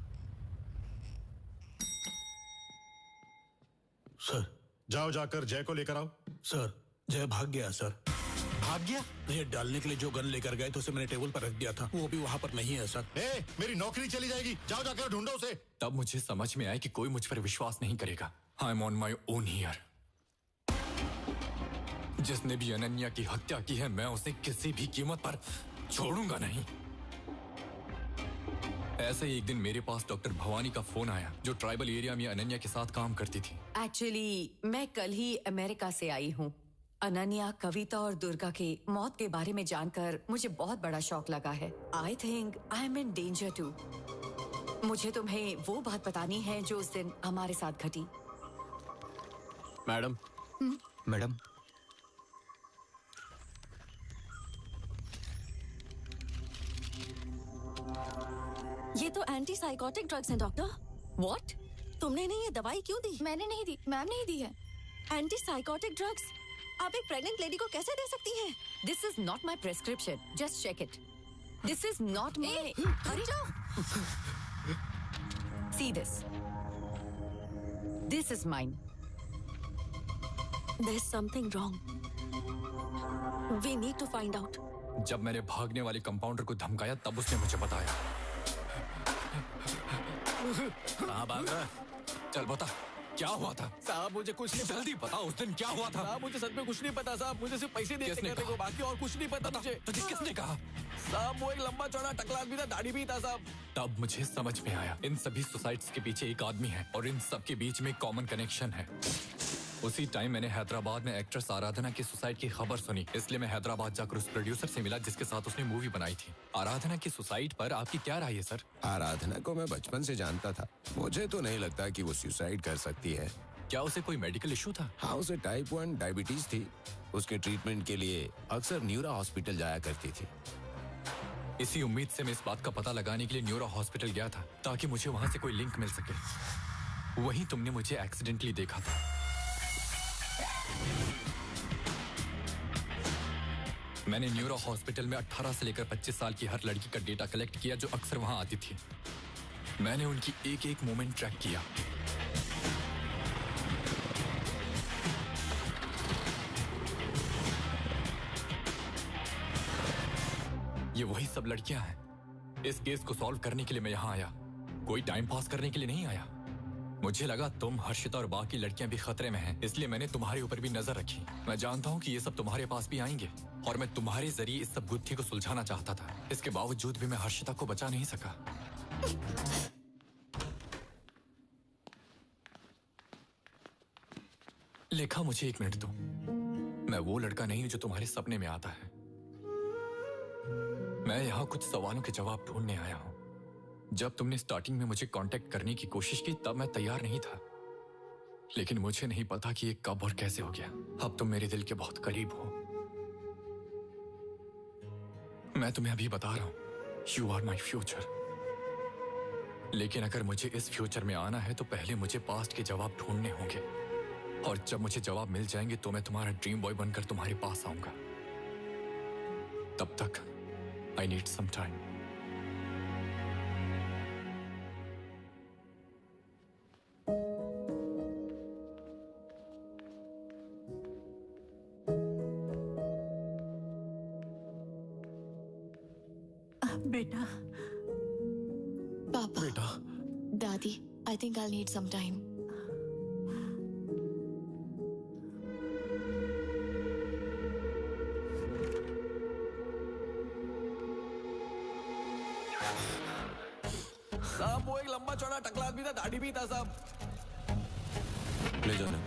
सर जाओ, जाकर जय को लेकर आओ। सर जय भाग गया सर। भाग गया? ये डालने के लिए जो गन लेकर गए थे उसे मैंने टेबल पर रख दिया था, वो भी वहाँ पर नहीं है सर। मेरी नौकरी चली जाएगी, जाओ जाकर ढूंढो उसे। तब मुझे समझ में आया कि कोई मुझ पर विश्वास नहीं करेगा। I am on my own here. जिसने भी अनन्या की हत्या की है मैं उसे किसी भी कीमत पर छोड़ूंगा नहीं। ऐसे ही एक दिन मेरे पास डॉक्टर भवानी का फोन आया जो ट्राइबल एरिया में अनन्या के साथ काम करती थी। एक्चुअली मैं कल ही अमेरिका से आई हूँ। अनन्या, कविता और दुर्गा की मौत के बारे में जानकर मुझे बहुत बड़ा शौक लगा है। I think I am in danger too. मुझे तुम्हें वो बात बतानी है जो उस दिन हमारे साथ घटी। मैडम। मैडम, ये तो एंटी साइकोटिक ड्रग्स हैं डॉक्टर। व्हाट? तुमने नहीं ये दवाई क्यों दी? मैंने नहीं दी, मैम नहीं दी है। एंटी साइकोटिक ड्रग्स आप एक प्रेग्नेंट लेडी को कैसे दे सकती हैं? This is not my prescription, just check it. This is not my. हरी जाओ। See this. This is mine. There's something wrong. We need to find out. जब मैंने भागने वाले कंपाउंडर को धमकाया तब उसने मुझे बताया। कहाँ भाग रहा है? चल बता क्या हुआ था? साहब मुझे कुछ नहीं, जल्दी बताओ उस दिन क्या हुआ था? साहब मुझे सच में कुछ नहीं पता साहब, मुझे सिर्फ पैसे दिए थे किसने करने को, बाकी और कुछ नहीं पता मुझे। तुझे किसने कहा? साहब वो एक लंबा चौड़ा टकला आदमी था, दाढ़ी भी था साहब। तब मुझे समझ में आया इन सभी सुसाइड्स के पीछे एक आदमी है और इन सब के बीच में कॉमन कनेक्शन है। उसी टाइम मैंने हैदराबाद में एक्ट्रेस आराधना की सुसाइड की खबर सुनी, इसलिए मैं हैदराबाद जाकर उस प्रोड्यूसर से मिला जिसके साथ उसने मूवी बनाई थी। आराधना की सुसाइड पर आपकी क्या राय है सर? आराधना को मैं बचपन से जानता था, मुझे तो नहीं लगता कि वो सुसाइड कर सकती है। क्या उसे कोई मेडिकल इशू था? हाँ, उसे टाइप 1 डायबिटीज थी। उसके ट्रीटमेंट के लिए अक्सर न्यूरो हॉस्पिटल जाया करती थी। इसी उम्मीद से मैं इस बात का पता लगाने के लिए न्यूरो हॉस्पिटल गया था ताकि मुझे वहां से कोई लिंक मिल सके। वहीं तुमने मुझे एक्सीडेंटली देखा था। मैंने न्यूरो हॉस्पिटल में 18 से लेकर 25 साल की हर लड़की का डेटा कलेक्ट किया जो अक्सर वहां आती थी। मैंने उनकी एक एक मोमेंट ट्रैक किया। ये वही सब लड़कियां हैं। इस केस को सॉल्व करने के लिए मैं यहाँ आया, कोई टाइम पास करने के लिए नहीं आया। मुझे लगा तुम, हर्षिता और बाकी लड़कियां भी खतरे में हैं, इसलिए मैंने तुम्हारे ऊपर भी नजर रखी। मैं जानता हूँ कि ये सब तुम्हारे पास भी आएंगे और मैं तुम्हारे जरिए इस सब गुत्थी को सुलझाना चाहता था। इसके बावजूद भी मैं हर्षिता को बचा नहीं सका। लेखा, मुझे 1 मिनट दो। मैं वो लड़का नहीं हूं जो तुम्हारे सपने में आता है। मैं यहाँ कुछ सवालों के जवाब ढूंढने आया हूँ। जब तुमने स्टार्टिंग में मुझे कांटेक्ट करने की कोशिश की तब मैं तैयार नहीं था, लेकिन मुझे नहीं पता कि ये कब और कैसे हो गया। अब तुम मेरे दिल के बहुत करीब हो। मैं तुम्हें अभी बता रहा हूं, यू आर माई फ्यूचर। लेकिन अगर मुझे इस फ्यूचर में आना है तो पहले मुझे पास्ट के जवाब ढूंढने होंगे, और जब मुझे जवाब मिल जाएंगे तो मैं तुम्हारा ड्रीम बॉय बनकर तुम्हारे पास आऊंगा। तब तक आई नीड सम टाइम। बेटा। पापा। बेटा। दादी, I think I need some time. साहब वो एक लंबा चौड़ा टकला आदमी था, दाढ़ी भी था साहब। ले जाना।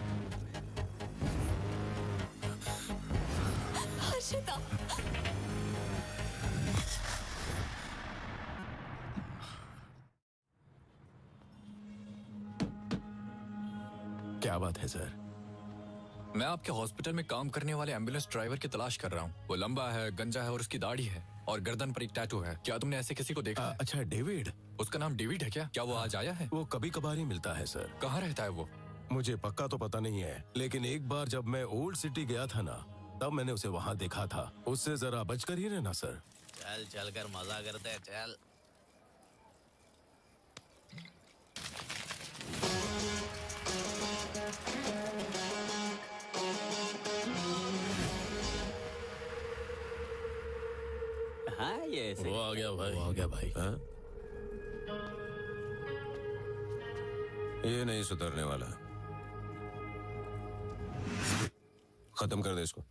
हर्षिता। क्या बात है सर? मैं आपके हॉस्पिटल में काम करने वाले एम्बुलेंस ड्राइवर की तलाश कर रहा हूँ। वो लंबा है, गंजा है और उसकी दाढ़ी है और गर्दन पर एक टैटू है। क्या तुमने ऐसे किसी को देखा है? अच्छा, डेविड। उसका नाम डेविड है क्या? क्या वो आज आया है? वो कभी कभार ही मिलता है सर। कहाँ रहता है वो? मुझे पक्का तो पता नहीं है, लेकिन एक बार जब मैं ओल्ड सिटी गया था ना, तब मैंने उसे वहाँ देखा था। उससे जरा बचकर ही रहना सर। चल चल कर मजा करते हैं, चल। हाँ ये ऐसे। वो आ गया भाई। वो आ गया भाई। हाँ? ये नहीं सुधरने वाला। खत्म कर दे इसको।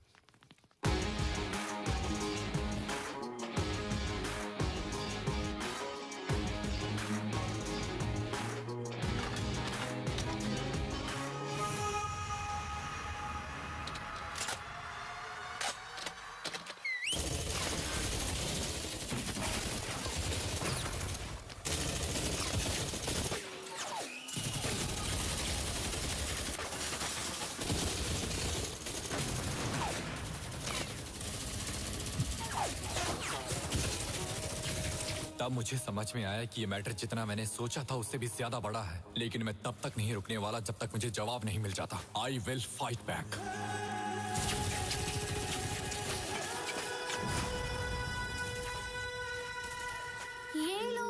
तब मुझे समझ में आया कि ये मैटर जितना मैंने सोचा था उससे भी ज्यादा बड़ा है। लेकिन मैं तब तक नहीं रुकने वाला जब तक मुझे जवाब नहीं मिल जाता। I will fight back. ये लो।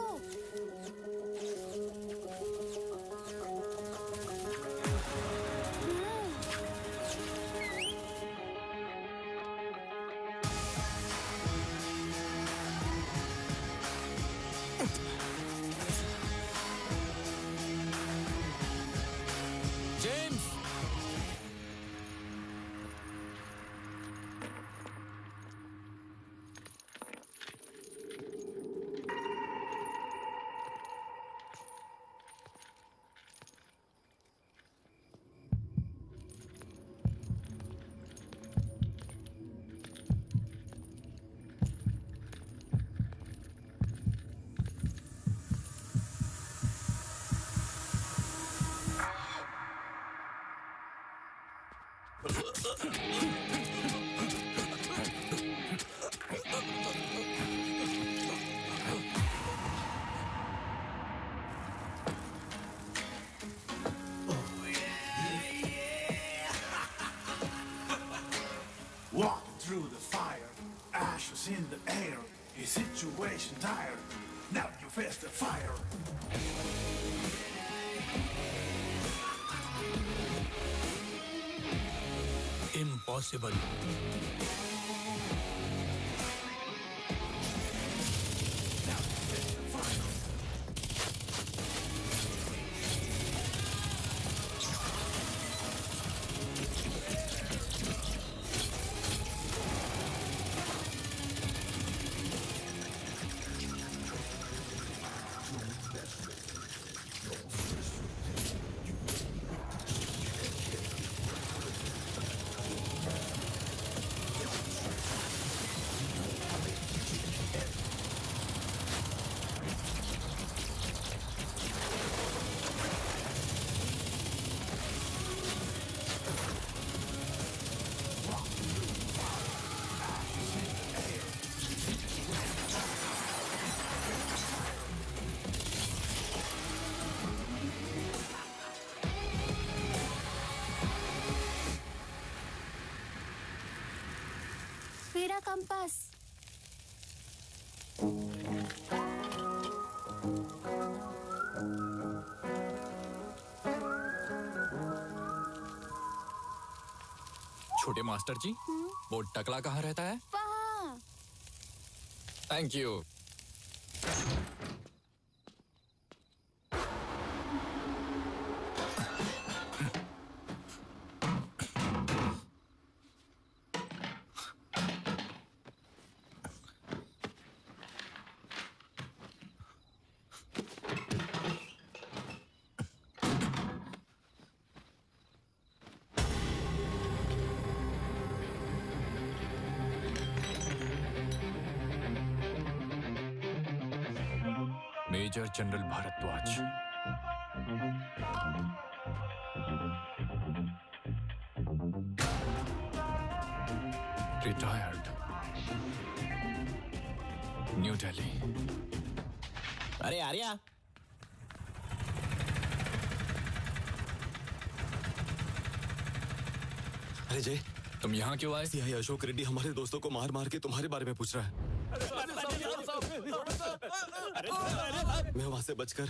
James! Walking through the fire, ashes in the air, your situation tired. Now you face the fire. Impossible. मेरा कंपास। मास्टर जी, वो टकला कहाँ रहता है? वहाँ। Thank you. Major general Bhardwaj. Retired, New Delhi. अरे आर्या, अरे जय, तुम यहाँ क्यों आए? सीआई अशोक रेड्डी हमारे दोस्तों को मार मार के तुम्हारे बारे में पूछ रहा है। मैं वहाँ से बचकर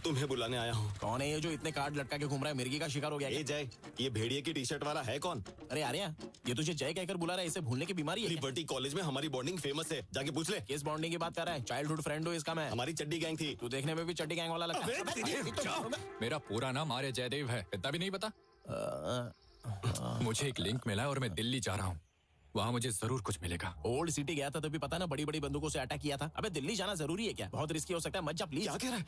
तुम्हें बुलाने आया हूँ। कौन है ये जो इतने कार्ड लटका के घूम रहा है? मिर्गी का शिकार हो गया? ये जय, ये भेड़िए की टी शर्ट वाला है कौन? अरे आर्या, ये तुझे जय कहकर बुला रहा है, इसे भूलने की बीमारी है? लिबर्टी कॉलेज में हमारी बॉन्डिंग फेमस है, जाके पूछ ले। किस बॉन्डिंग की बात कर रहा है? चाइल्डहुड फ्रेंड हो इसका मैं। हमारी चड्डी गैंग थी। तू देखने में भी चड्डी गैंग वाला लगता है। मेरा पूरा नाम आर्य जयदेव है, इतना भी नहीं पता? मुझे एक लिंक मिला है और मैं दिल्ली जा रहा हूँ। वहाँ मुझे जरूर कुछ मिलेगा। ओल्ड सिटी गया था तो भी पता ना, बड़ी बड़ी बंदूकों से अटैक किया था। अबे दिल्ली जाना जरूरी है क्या? बहुत रिस्की हो सकता है, मत जा प्लीज। क्या कह रहा है?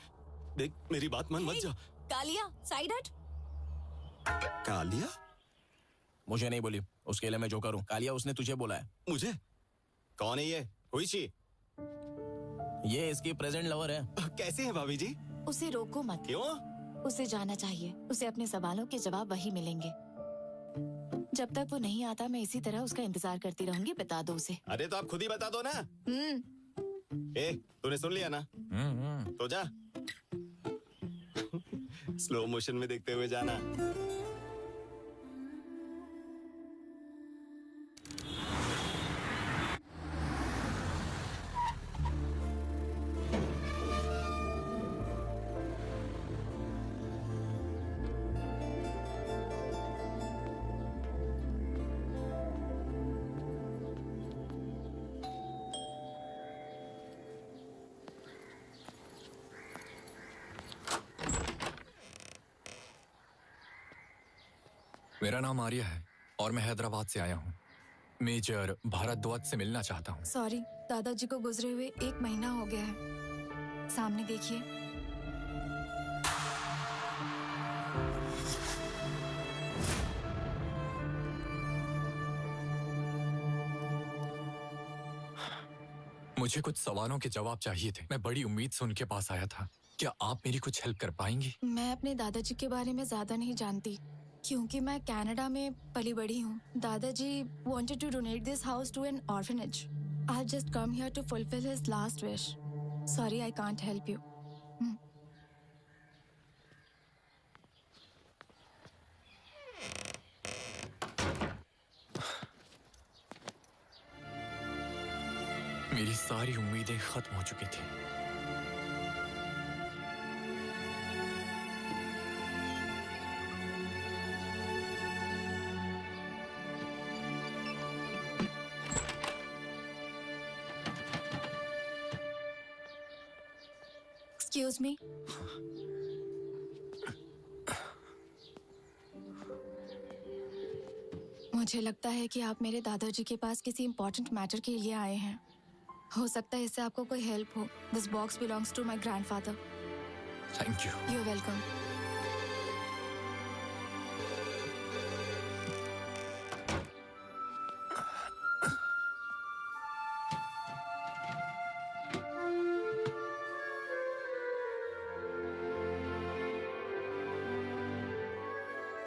देख मेरी बात मान, मत जा। कालिया, साइड हट। कालिया? मुझे नहीं बोली, उसके लिए मैं जो करूँ। कालिया, उसने तुझे बोला है। मुझे? कौन है ये? हुईची? ये इसकी प्रेजेंट लवर है। कैसे है भाभी जी? उसे रोको मत। क्यों? उसे जाना चाहिए। उसे अपने सवालों के जवाब वही मिलेंगे। जब तक वो नहीं आता मैं इसी तरह उसका इंतजार करती रहूंगी। बता दो उसे। अरे तो आप खुद ही बता दो ना। ए, तूने सुन लिया ना? तो जा। स्लो मोशन में देखते हुए जाना। मेरा नाम आर्य है और मैं हैदराबाद से आया हूँ। मेजर भारद्वाज से मिलना चाहता हूँ। सॉरी, दादाजी को गुजरे हुए 1 महीना हो गया है। सामने देखिए। मुझे कुछ सवालों के जवाब चाहिए थे। मैं बड़ी उम्मीद से उनके पास आया था। क्या आप मेरी कुछ हेल्प कर पाएंगी? मैं अपने दादाजी के बारे में ज्यादा नहीं जानती क्योंकि मैं कनाडा में पली बड़ी हूँ। दादाजी wanted to donate this house to an orphanage. I've just come here to fulfill his last wish. Sorry, I can't help you. मेरी सारी उम्मीदें खत्म हो चुकी थी। Excuse me. मुझे लगता है कि आप मेरे दादाजी के पास किसी इम्पोर्टेंट मैटर के लिए आए हैं। हो सकता है इससे आपको कोई हेल्प हो। This box belongs to my grandfather. Thank you. You're welcome.